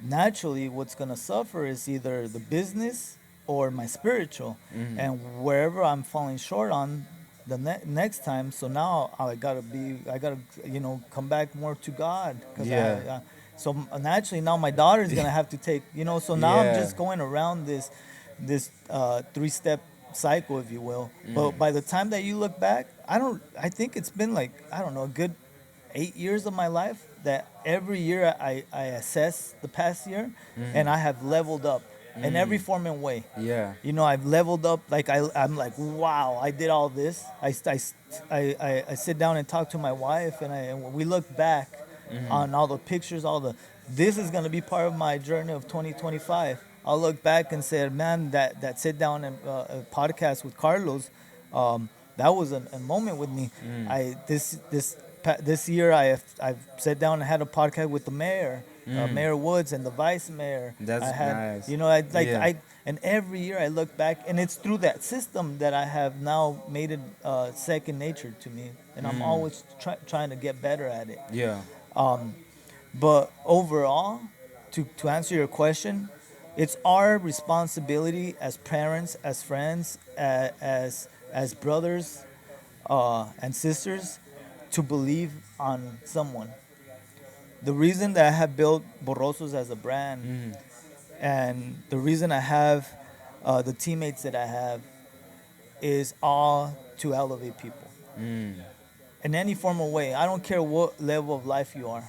naturally, what's gonna suffer is either the business or my spiritual, Mm-hmm. and wherever I'm falling short on the next time. So now I gotta come back more to God because Yeah. so naturally now my daughter's gonna have to take so now I'm Yeah. just going around this three-step cycle, if you will. But Mm-hmm. by the time that you look back, I think it's been like, I don't know, a good 8 years of my life that every year I assess the past year, and Mm-hmm. I have leveled up in every Mm. form and way. Yeah. I've leveled up. Like I'm like, wow, I did all this. I sit down and talk to my wife, and we look back Mm-hmm. on all the pictures, this is gonna be part of my journey of 2025. I'll look back and say, man, that sit down and podcast with Carlos, that was a moment with me. Mm. I this year I've sat down and had a podcast with the mayor, Mm. Mayor Woods, and the vice mayor. I That's had, nice. Yeah. and every year I look back, and it's through that system that I have now made it second nature to me, and I'm Mm. always trying to get better at it. Yeah. But overall, to answer your question, it's our responsibility as parents, as friends, as brothers and sisters to believe on someone. The reason that I have built Borrosos as a brand, Mm. and the reason I have the teammates that I have, is all to elevate people Mm. in any formal way. I don't care what level of life you are.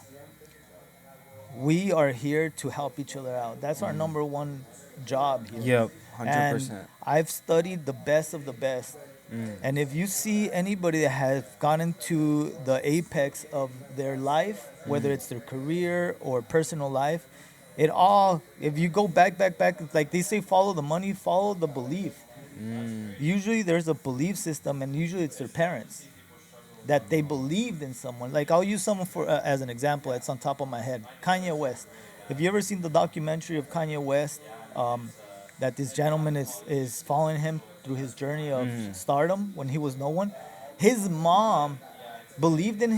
We are here to help each other out. That's our Mm. number one job here. Yep. And 100%. I've studied the best of the best. Mm. And if you see anybody that has gotten to the apex of their life, whether Mm. it's their career or personal life, if you go back, it's like they say, follow the money, follow the belief. Mm. Usually there's a belief system, and usually it's their parents that they believed in someone. Like, I'll use someone for as an example. It's on top of my head. Kanye West. Have you ever seen the documentary of Kanye West? That this gentleman is following him through his journey of Mm. stardom when he was no one. His mom believed in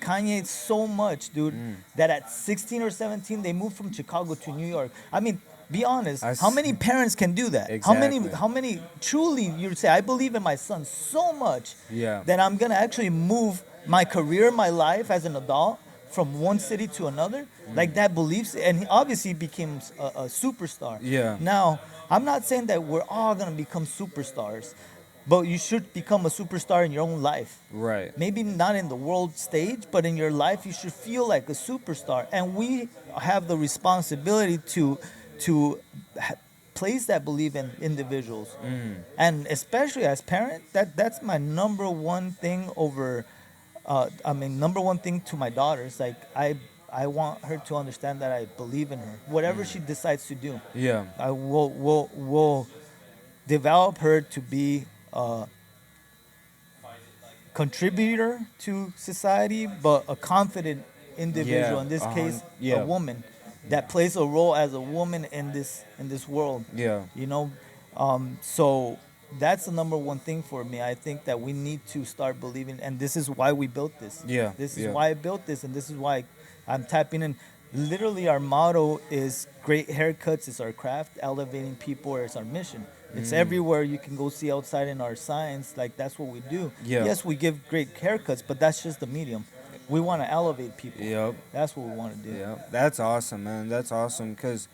Kanye so much, dude, Mm. that at 16 or 17 they moved from Chicago to New York. I mean, be honest, I how s- many parents can do that? Exactly. How many truly you say, I believe in my son so much Yeah. that I'm gonna actually move my career, my life as an adult from one city to another? Like that beliefs, and he obviously became a superstar. Yeah. Now, I'm not saying that we're all gonna become superstars, but you should become a superstar in your own life. Right. Maybe not in the world stage, but in your life, you should feel like a superstar. And we have the responsibility to ha- place that belief in individuals, Mm. and especially as parent, that's my number one thing over. Number one thing to my daughters. Like I want her to understand that I believe in her. Whatever she decides to do, Yeah. I will develop her to be a contributor to society, but a confident individual. Yeah. In this case, a Yeah. woman that plays a role as a woman in this world. Yeah. You know, so that's the number one thing for me. I think that we need to start believing, and this is why we built this. Yeah. This is Yeah. why I built this, and this is why I'm tapping in. Literally, our motto is great haircuts is our craft, elevating people is our mission. It's everywhere you can go see outside in our signs. Like, that's what we do. Yeah. Yes, we give great haircuts, but that's just the medium. We want to elevate people. Yep. That's what we want to do. Yeah, that's awesome, man. That's awesome because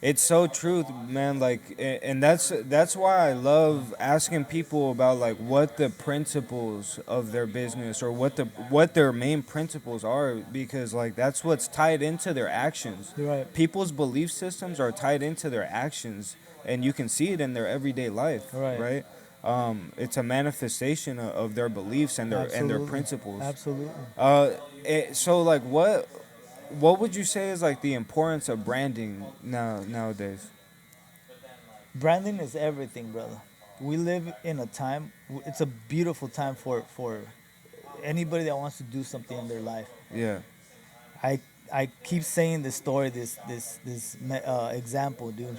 it's so true, man. Like, and that's why I love asking people about like what the principles of their business or what their main principles are, because like that's what's tied into their actions. You're right. People's belief systems are tied into their actions, and you can see it in their everyday life, Right. right? It's a manifestation of their beliefs and their Absolutely. principles. Absolutely. So like what would you say is like the importance of branding nowadays? Branding is everything, brother. We live in a time. It's a beautiful time for anybody that wants to do something in their life. Yeah. I I keep saying this story, this example, dude.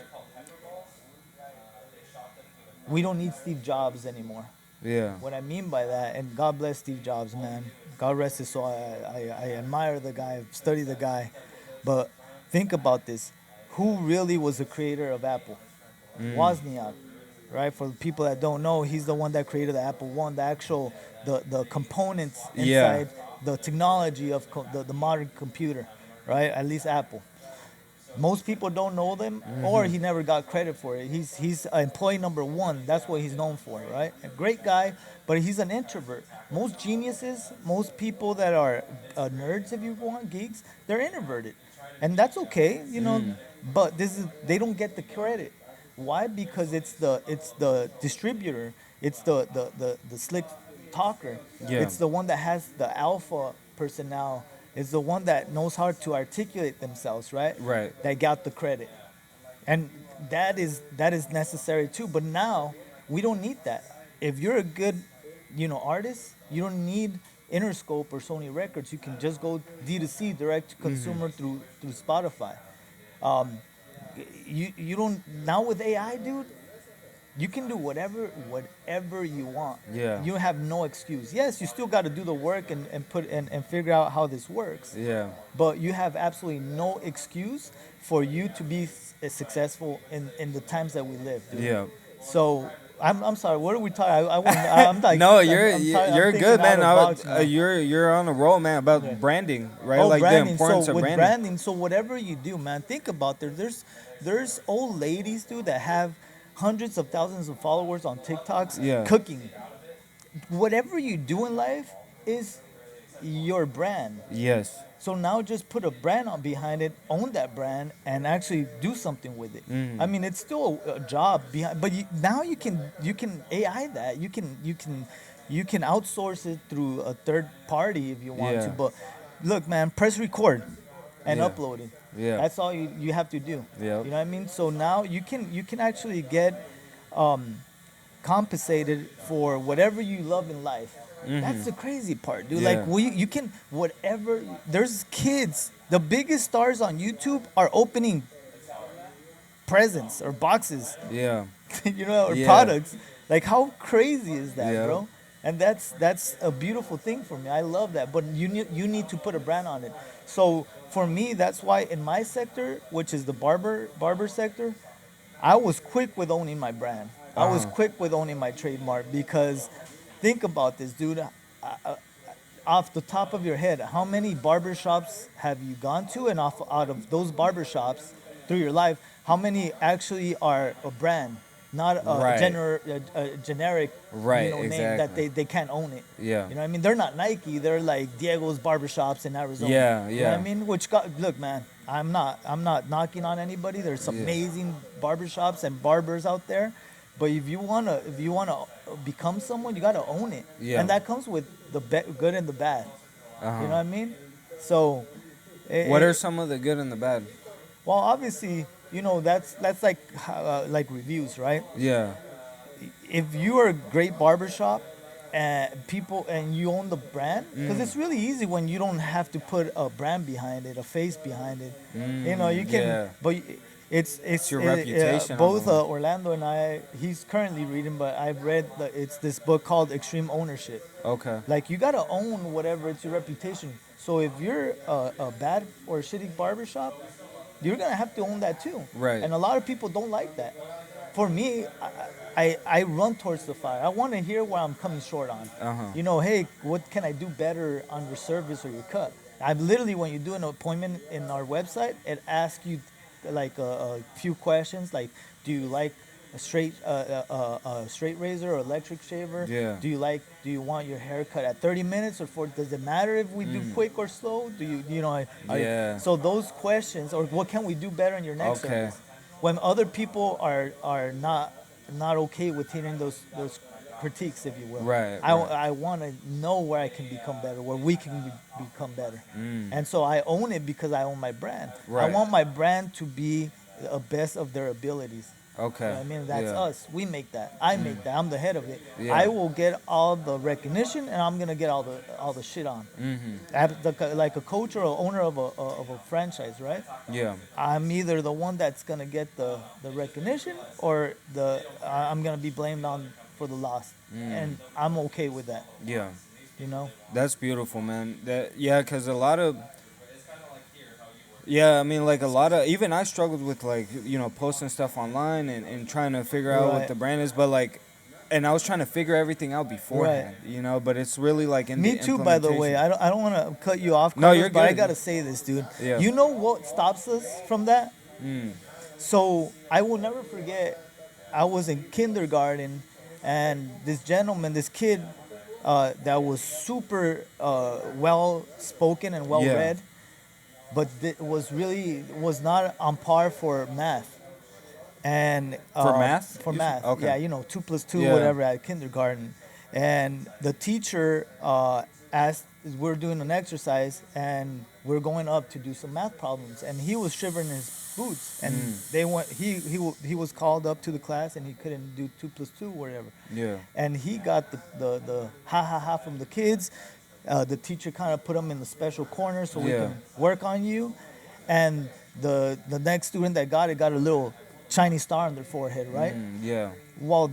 we don't need Steve Jobs anymore. Yeah. What I mean by that, and God bless Steve Jobs, man. God rest his soul. I admire the guy, study the guy. But think about this. Who really was the creator of Apple? Wozniak, right? For the people that don't know, he's the one that created the Apple One, the actual, the components Yeah. inside the technology of the modern computer, right? At least Apple. Most people don't know them, or he never got credit for it. He's employee number one. That's what he's known for, right? A great guy, but he's an introvert. Most geniuses, most people that are nerds, if you want, geeks, they're introverted, and that's okay, you know. But this is they don't get the credit. Why? Because it's the distributor, it's the slick talker. Yeah. It's the one that has the alpha personnel. It's the one that knows how to articulate themselves, right? Right. That got the credit, and that is necessary too. But now we don't need that. If you're a good, artist, you don't need Interscope or Sony Records. You can just go D2C, direct to consumer, through Spotify. Um, you don't now with AI, dude. You can do whatever you want. Yeah. You have no excuse. Yes, you still got to do the work and figure out how this works. Yeah. But you have absolutely no excuse for you to be successful in the times that we live, dude. Yeah. So I'm sorry. What are we talking? I'm like No, I'm you're thinking good, man. out of box, man. You're on a roll, man. About Okay. branding, right? Oh, Like branding. the importance So of with branding. branding, so whatever you do, man, think about there's old ladies, dude, that have hundreds of thousands of followers on TikToks Yeah. cooking. Whatever you do in life is your brand. Yes. So now just put a brand on behind it, own that brand, and actually do something with it. I mean, it's still a job behind, but now you can AI that you can outsource it through a third party if you want to. Yeah. But look, man, press record and Yeah. upload it. Yeah. That's all you have to do. Yep. You know what I mean? So now you can actually get compensated for whatever you love in life. That's the crazy part, dude. Yeah. Like you can whatever. There's kids. The biggest stars on YouTube are opening presents or boxes, Yeah. or Yeah. products. Like how crazy is that, Yeah. bro? And that's a beautiful thing for me. I love that. But you need to put a brand on it. So for me, that's why in my sector, which is the barber sector, I was quick with owning my brand. I was quick with owning my trademark because think about this, dude. Off the top of your head, how many barbershops have you gone to? And out of those barbershops through your life, how many actually are a brand, not a, Right. a generic Right, name that exactly. they can't own it? Yeah. You know what I mean? They're not Nike. They're like Diego's barbershops in Arizona. Yeah, You know what yeah. I mean? Look, man, I'm not knocking on anybody. There's Yeah. amazing barbershops and barbers out there. But if you wanna become someone, you gotta own it. Yeah. And that comes with the good and the bad. Uh-huh. You know what I mean? So What are some of the good and the bad? well, obviously, that's like reviews, right? Yeah. If you are a great barbershop and you own the brand, because it's really easy when you don't have to put a brand behind it, a face behind it. You can, yeah. but it's your reputation on both the line. Orlando and I, he's currently reading, but I've read it's this book called Extreme Ownership. Okay. Like you gotta own whatever it's your reputation. So if you're a bad or shitty barbershop, you're gonna have to own that too. Right. And a lot of people don't like that. For me, I run towards the fire. I want to hear where I'm coming short on. Uh-huh. Hey, what can I do better on your service or your cut? I literally, when you do an appointment in our website, it asks you like a few questions, like, do you like a straight razor or electric shaver? Yeah. Do you want your hair cut at 30 minutes or 40? Does it matter if we do quick or slow? Do Yeah. So those questions, or what can we do better in your next Okay. service? When other people are not okay with hearing those critiques, if you will. Right, I, right. I want to know where I can become better, where we can become better. And so I own it because I own my brand. I Right. want my brand to be the best of their abilities. You know Okay. what I mean? That's Yeah. us. We make that. I make that. I'm the head of it. Yeah. I will get all the recognition, and I'm gonna get all the shit on. Like a coach or a owner of a franchise, right? Yeah. I'm either the one that's gonna get the recognition, or I'm gonna be blamed on for the loss, and I'm okay with that. Yeah. You know? That's beautiful, man. That yeah, cause a lot of yeah, I mean, like a lot of even I struggled with like posting stuff online and trying to figure out what Right. the brand is, but like, and I was trying to figure everything out Right. beforehand, But it's really like in Me the too, by the way. implementation. I don't want to cut you off, No, Carlos, you're but I good. gotta say this, dude. Yeah. You know what stops us from that? Mm. So I will never forget. I was in kindergarten, and this gentleman, this kid, that was super well spoken and well Yeah. read, but was not on par for math. And For math? for You said? math, Okay. yeah, 2 + 2, Yeah. whatever, at kindergarten. And the teacher asked, we're doing an exercise, and we're going up to do some math problems, and he was shivering in his boots, and they went. He was called up to the class, and he couldn't do 2 + 2, whatever. Yeah. And he got the ha ha ha from the kids. The teacher kind of put him in the special corner so we Yeah. can work on you. And the next student that got a little shiny star on their forehead, right? Yeah. Well,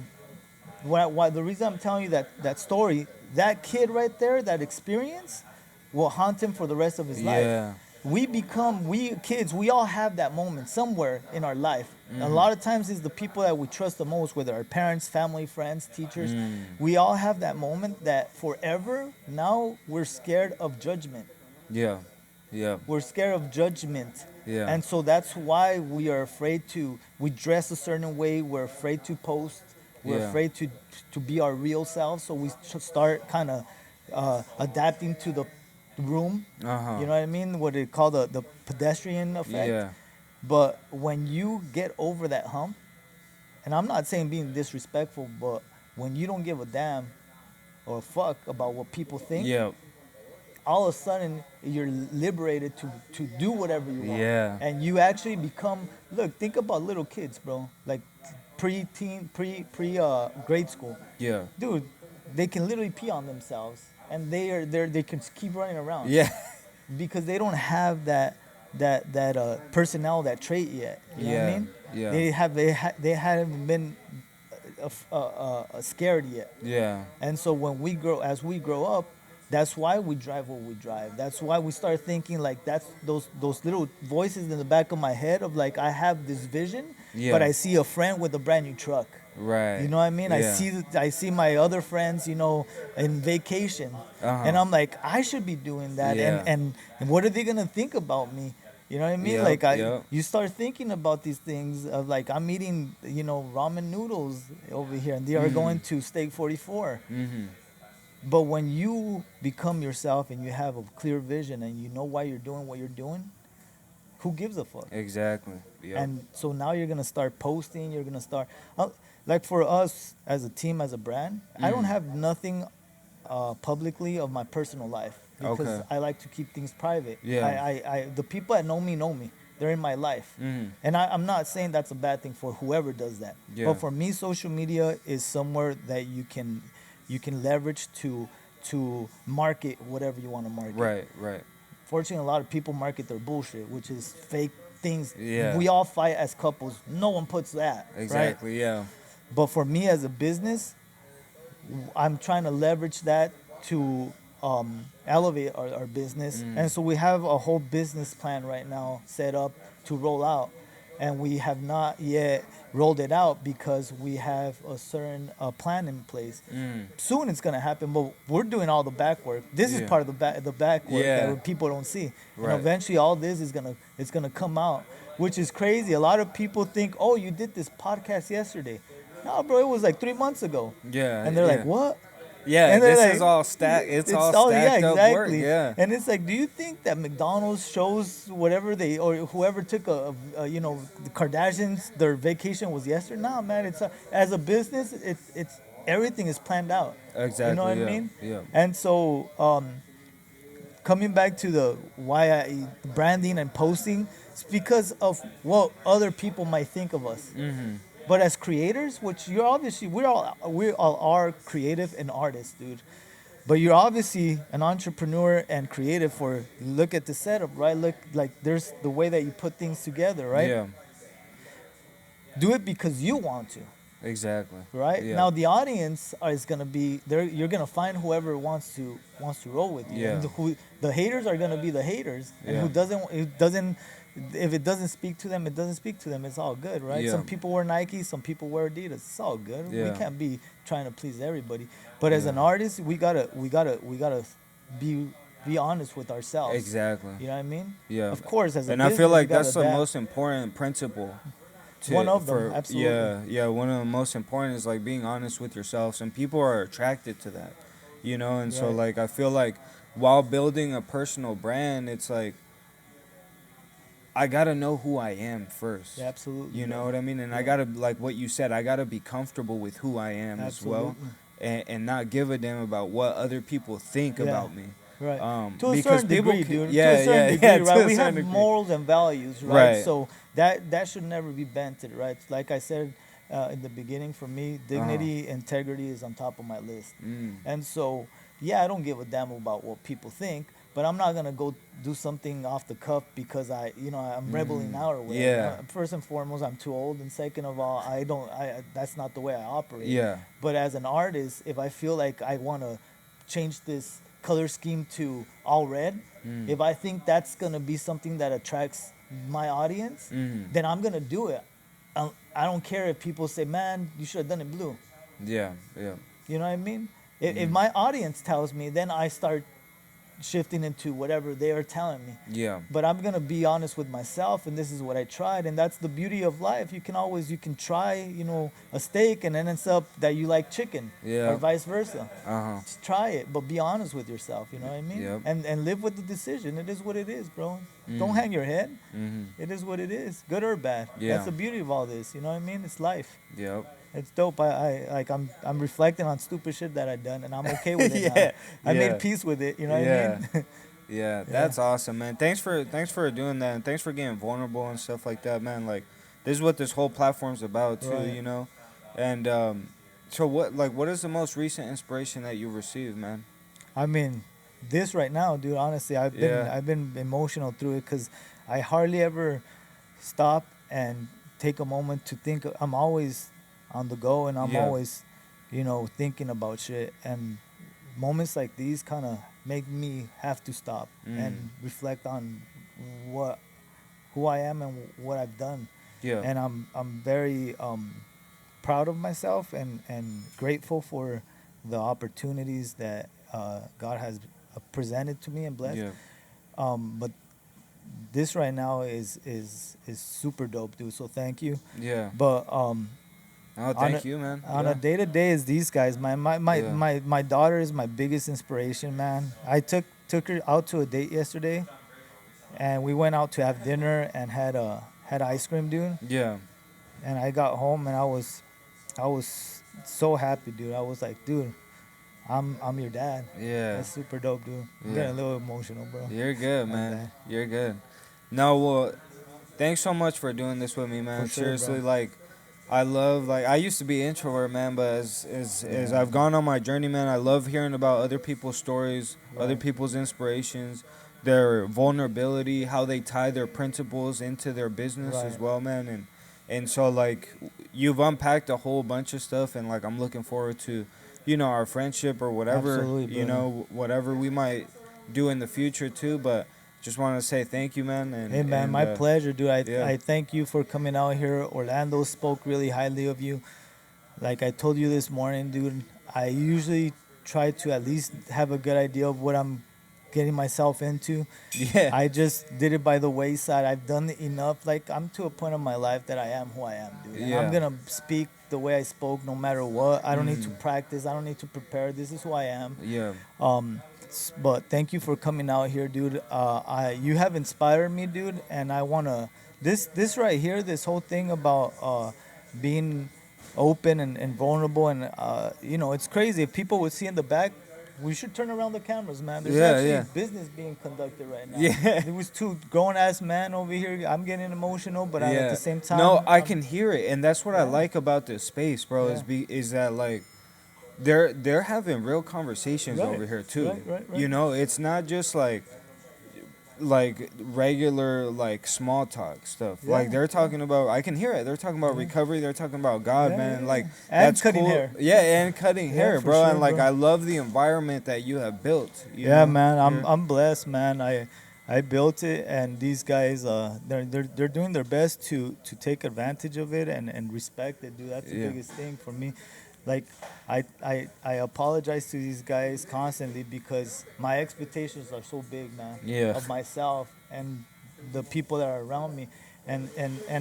why the reason I'm telling you that story, that kid right there, that experience, will haunt him for the rest of his life. Yeah. We kids, we all have that moment somewhere in our life. A lot of times it's the people that we trust the most, whether our parents, family, friends, teachers. We all have that moment that forever now we're scared of judgment. Yeah. Yeah. We're scared of judgment. Yeah. And so that's why we are afraid we dress a certain way. We're afraid to post. We're Yeah. afraid to be our real selves. So we start kind of adapting to the room. Uh-huh. You know what I mean? What they call the pedestrian effect. Yeah. But when you get over that hump, and I'm not saying being disrespectful, but when you don't give a damn or a fuck about what people think, Yeah. all of a sudden you're liberated to do whatever you want. Yeah. And you actually become, look, think about little kids, bro. Like pre-teen, grade school. Yeah. Dude, they can literally pee on themselves, and they can keep running around. Yeah. Because they don't have that personnel, that trait yet. You know what I Yeah, mean? yeah. They haven't been scared yet. Yeah. And so as we grow up, that's why we drive what we drive. That's why we start thinking like that's those little voices in the back of my head of like, I have this vision, Yeah. but I see a friend with a brand new truck. Right. You know what I mean? Yeah. I see my other friends, in vacation, Uh-huh. and I'm like, I should be doing that. Yeah. And what are they gonna think about me? You know what I mean? Yep, Like yep. you start thinking about these things of like, I'm eating, ramen noodles over here, and they are going to Steak 44. Mm-hmm. But when you become yourself and you have a clear vision and you know why you're doing what you're doing, who gives a fuck? Exactly. Yeah. And so now you're gonna start posting. You're gonna start, like for us as a team, as a brand. I don't have nothing publicly of my personal life because Okay. I like to keep things private. Yeah. The people that know me. They're in my life, and I'm not saying that's a bad thing for whoever does that. Yeah. But for me, social media is somewhere that you can leverage to market whatever you want to market. Right. Right. Fortunately, a lot of people market their bullshit, which is fake things. Yeah. We all fight as couples. No one puts that. Right? Exactly. Yeah. But for me as a business, I'm trying to leverage that to elevate our business. And so we have a whole business plan right now set up to roll out. And we have not yet rolled it out because we have a certain plan in place. Soon it's going to happen, but we're doing all the back work. This is Yeah. part of the back work Yeah. that people don't see. Right. And eventually all this is it's gonna come out, which is crazy. A lot of people think, oh, you did this podcast yesterday. No, bro, it was like 3 months ago. Yeah. And they're yeah. like, what? Yeah. And they're This like, is all stacked. It's all stacked up work. Yeah. And it's like, do you think that McDonald's shows whatever or whoever took the Kardashians, their vacation was yesterday? Nah, man. It's as a business, it's everything is planned out. Exactly. You know what yeah. I mean? Yeah. And so, coming back to the branding and posting, it's because of what other people might think of us. But as creators, which you're obviously, we all are creative and artists, dude. But you're obviously an entrepreneur and creative for look at the setup, right? Look, like there's the way that you put things together, right? Yeah. Do it because you want to, Exactly. right? Yeah. Now the audience is gonna be there. You're gonna find whoever wants to roll with you, Yeah. and who the haters are gonna be the haters, and Yeah. if it doesn't speak to them, it doesn't speak to them. It's all good, right? Yeah. Some people wear Nike, some people wear Adidas. It's all good. We Yeah. can't be trying to please everybody. But as Yeah. an artist, we gotta be honest with ourselves. Exactly. You know what I mean? Yeah. Of course, as a And I business, feel you like gotta that's the adapt. most important principle. One of them, absolutely. Yeah, yeah. One of the most important is like being honest with yourself, and people are attracted to that, you know. And so Right. like I feel like while building a personal brand, it's like I gotta know who I am first. Yeah, absolutely. You know bro. what I mean? And I Yeah. gotta, like what you said, I gotta be comfortable with who I am as well, Absolutely. and not give a damn about what other people think Yeah. about me. Right. To a Because certain people degree, can- dude. yeah, to a certain yeah, degree, yeah, to right? a We have certain degree. morals and values, right? Right. So that should never be bented, right? Like I said in the beginning, for me, dignity, integrity is on top of my list. Mm. And so, yeah, I don't give a damn about what people think, but I'm not gonna go do something off the cuff because I'm rebelling out or whatever. Yeah. First and foremost, I'm too old, and second of all, I don't. That's not the way I operate. Yeah. But as an artist, if I feel like I want to change this color scheme to all red, if I think that's going to be something that attracts my audience, then I'm going to do it. I don't care if people say, man, you should have done it blue. Yeah, yeah. You know what I mean? If my audience tells me, then I start shifting into whatever they are telling me. Yeah. But I'm gonna be honest with myself, and this is what I tried, and that's the beauty of life. You can try, a steak, and then it's up that you like chicken, Yeah. or vice versa. Uh-huh. Just try it, but be honest with yourself. You know what I mean? Yep. And live with the decision. It is what it is, bro. Don't hang your head. It is what it is, good or bad. Yeah. That's the beauty of all this. You know what I mean? It's life. Yep. It's dope. I'm reflecting on stupid shit that I've done, and I'm okay with it Yeah, now. I yeah. made peace with it. You know what Yeah. I mean? Yeah, that's awesome, man. Thanks for doing that, and thanks for getting vulnerable and stuff like that, man. Like, this is what this whole platform's about too, Right. you know. And so what is the most recent inspiration that you received, man? I mean, this right now, dude. Honestly, Yeah. I've been emotional through it because I hardly ever stop and take a moment to think. I'm always on the go, and I'm Yeah. always, thinking about shit. And moments like these kind of make me have to stop and reflect on who I am and what I've done. Yeah. And I'm very proud of myself and grateful for the opportunities that God has presented to me and blessed. Yeah. But this right now is super dope, dude. So thank you. Yeah. But Oh, thank you, man. on Yeah. a day to day is these guys. My Yeah. daughter is my biggest inspiration, man. I took her out to a date yesterday, and we went out to have dinner and had ice cream, dude. Yeah. And I got home and I was so happy, dude. I was like, dude, I'm your dad. Yeah. That's super dope, dude. I'm Yeah. getting a little emotional, bro. You're good, My man. bad. You're good. No, well, thanks so much for doing this with me, man. For sure, Seriously, bro. like, I used to be an introvert, man, but as I've gone on my journey, man, I love hearing about other people's stories, other Right. people's inspirations, their vulnerability, how they tie their principles into their business as Right. well, man. And so, like, you've unpacked a whole bunch of stuff, and, like, I'm looking forward to, our friendship or whatever, Absolutely, brother. whatever we might do in the future, too. But just want to say thank you, man. And, Hey, man, and, my pleasure, dude. yeah. I thank you for coming out here. Orlando spoke really highly of you. Like I told you this morning, dude, I usually try to at least have a good idea of what I'm getting myself into. Yeah. I just did it by the wayside. I've done it enough. Like, I'm to a point in my life that I am who I am, dude. And Yeah. I'm going to speak the way I spoke no matter what. I don't need to practice. I don't need to prepare. This is who I am. Yeah. But thank you for coming out here, dude. You have inspired me, dude, and I wanna this right here, this whole thing about being open and vulnerable, and it's crazy. If people would see in the back, We should turn around the cameras, man. There's Yeah, actually yeah. business being conducted right now. Yeah. There was two grown ass men over here. I'm getting emotional, but at the Yeah. same time, No, I can hear it, and that's what I Yeah. like about this space, bro. Yeah. Is that like they're having real conversations Right, over here too. right. It's not just like regular like small talk stuff. Yeah, Like they're talking about, I can hear it. They're talking about recovery. They're talking about God, Yeah, man. yeah, Like yeah. And that's cutting cool. hair. Yeah, and cutting Yeah, hair, for bro. sure, And like bro. I love the environment that you have built. Yeah, know? man. Yeah. I'm blessed, man. I built it, and these guys, they're doing their best to take advantage of it and respect it, dude. That's the Yeah. biggest thing for me. Like, I apologize to these guys constantly because my expectations are so big, man. Yeah. Of myself and the people that are around me. And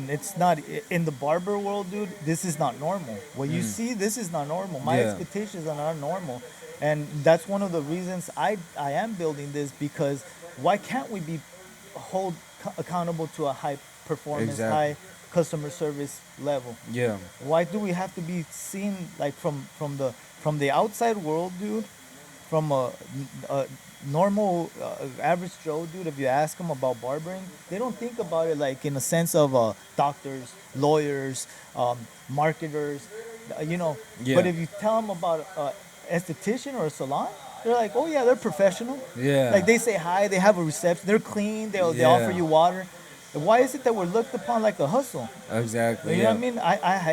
it's not in the barber world, dude. This is not normal. What you see, this is not normal. My Yeah. expectations are not normal, and that's one of the reasons I am building this, because why can't we be hold accountable to a high performance, Exactly. high customer service level? Yeah. Why do we have to be seen like from the outside world, dude? From a normal average Joe, dude, if you ask them about barbering, they don't think about it like in a sense of doctors, lawyers, marketers, you know. Yeah. But if you tell them about esthetician or a salon, they're like, oh yeah, they're professional. Yeah. Like they say hi, they have a reception, they're clean, they offer Yeah. you water. Why is it that we're looked upon like a hustle? Exactly. You yeah. know what I mean?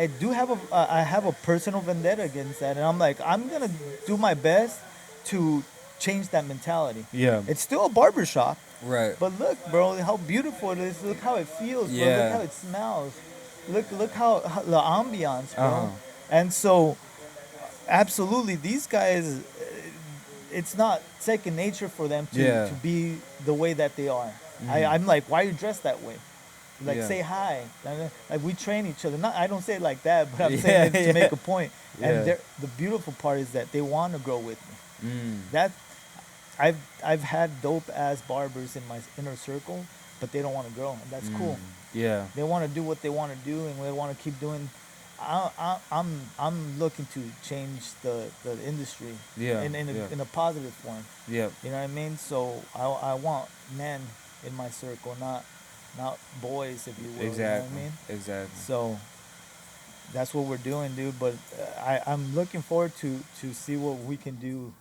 I do have I have a personal vendetta against that, and I'm like, I'm gonna do my best to change that mentality. Yeah. It's still a barbershop, Right. but look, bro, how beautiful it is. Look how it feels, bro. Yeah. Look how it smells. Look how the ambiance, bro. Uh-huh. And so, absolutely, these guys, it's not second nature for them Yeah. to be the way that they are. I'm like, why are you dressed that way? Like, Yeah. say hi. Like, we train each other. Not, I don't say it like that, but I'm Yeah, saying it yeah. to make a point. Yeah. And the beautiful part is that they want to grow with me. Mm. That I've had dope ass barbers in my inner circle, but they don't want to grow, and that's cool. Yeah. They want to do what they want to do, and they want to keep doing. I'm looking to change the industry Yeah. in a positive form. Yeah. You know what I mean? So I want men in my circle, not boys, if you will. Exactly. You know what I mean? Exactly. So that's what we're doing, dude. But I'm looking forward to see what we can do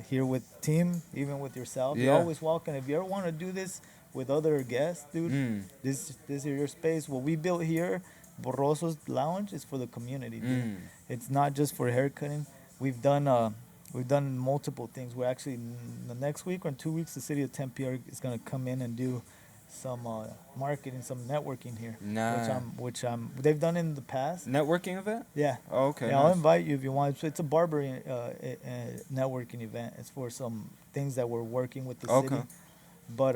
here with team, even with yourself. You're Yeah. always welcome. If you ever want to do this with other guests, dude, this is your space. What we built here, Borrosos Lounge, is for the community, dude. It's not just for haircutting. We've done multiple things. We're actually the next week or in 2 weeks, the city of Tempe is gonna come in and do some marketing, some networking here. Nice. They've done in the past. Networking event? Yeah. Oh, okay. Yeah, I'll nice. invite you if you want. So it's a barbering networking event. It's for some things that we're working with the Okay. city. But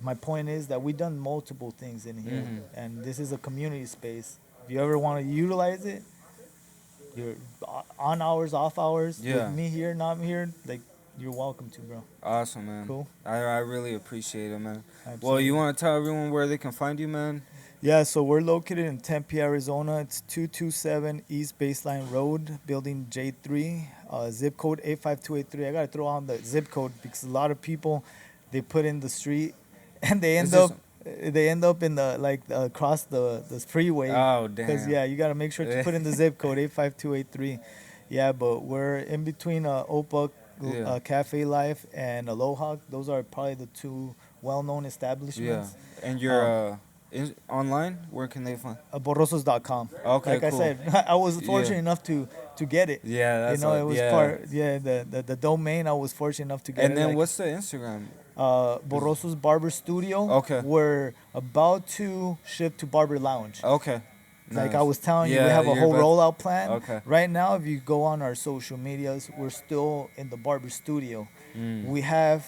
my point is that we've done multiple things in here, and this is a community space. If you ever want to utilize it, you're on hours, off hours, Yeah. with me here, not here, like, you're welcome to, bro. Awesome, man. Cool. I really appreciate it, man. Well, Absolutely. you want to tell everyone where they can find you, man? Yeah, so we're located in Tempe, Arizona. It's 227 East Baseline Road, building J3, zip code 85283. I got to throw on the zip code because a lot of people, they put in the street and they end up in the, like, across the freeway. Oh, Because, damn. yeah, you got to make sure to put in the zip code 85283. Yeah, but we're in between Opa Yeah. Cafe Life and Aloha. Those are probably the two well-known Yeah. establishments. And you're online? Where can they find? Borrosos.com. Okay, Like cool. I said, I was Yeah. fortunate enough to get it. Yeah, that's you know, all- it was yeah. part. Yeah, the domain. I was fortunate enough to get And it. then like, what's the Instagram? Borrosos Barber Studio. Okay. We're about to shift to Barber Lounge. Okay. Like Nice. I was telling you, we Yeah, have a you're whole about- rollout plan. Okay. Right now, if you go on our social medias, we're still in the Barber Studio. Mm. We have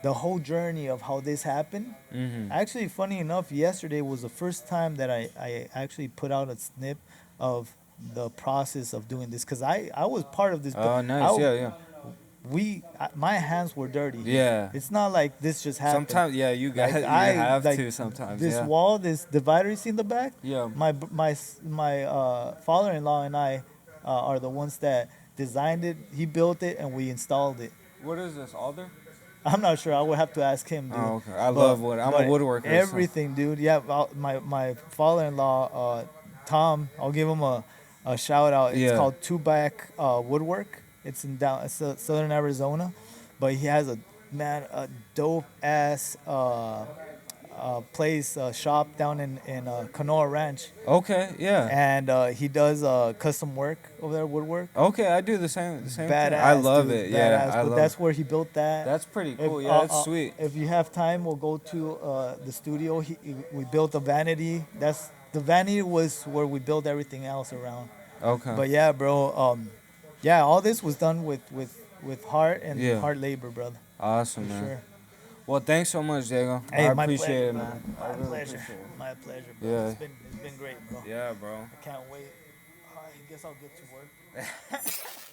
the whole journey of how this happened. Mm-hmm. Actually, funny enough, yesterday was the first time that I actually put out a snip of the process of doing this, because I was part of this. Oh, nice. Yeah. My hands were dirty. Yeah. It's not like this just happened. Sometimes, yeah, you got Like, you I- have like, to sometimes. This yeah. wall, this divider you see in the back. Yeah. My father-in-law and I are the ones that designed it, he built it, and we installed it. What is this, alder? I'm not sure. I would have to ask him, dude. Oh, okay. I love wood. I'm a but woodworker. Everything, dude. Yeah, my father-in-law, Tom. I'll give him a shout out. It's Yeah. called Two Back Woodwork. It's in southern Arizona, but he has a dope ass place shop down in Canoa Ranch, Okay, yeah. and he does custom work over there, woodwork. Okay, I do the same thing. Badass. I love Dude, it. Yeah, badass. I But love that's it. where he built that. That's pretty cool. If, Yeah, that's sweet. If you have time, we'll go to the studio. We built a vanity. The vanity was where we built everything else around. Okay. But yeah, bro. Yeah, all this was done with heart and Yeah. hard labor, brother. Awesome, For man. sure. Well, thanks so much, Diego. Hey, I my appreciate pleasure, it, man. I My really pleasure. appreciate it. My pleasure, bro. Yeah. It's been great, bro. Yeah, bro. I can't wait. I guess I'll get to work.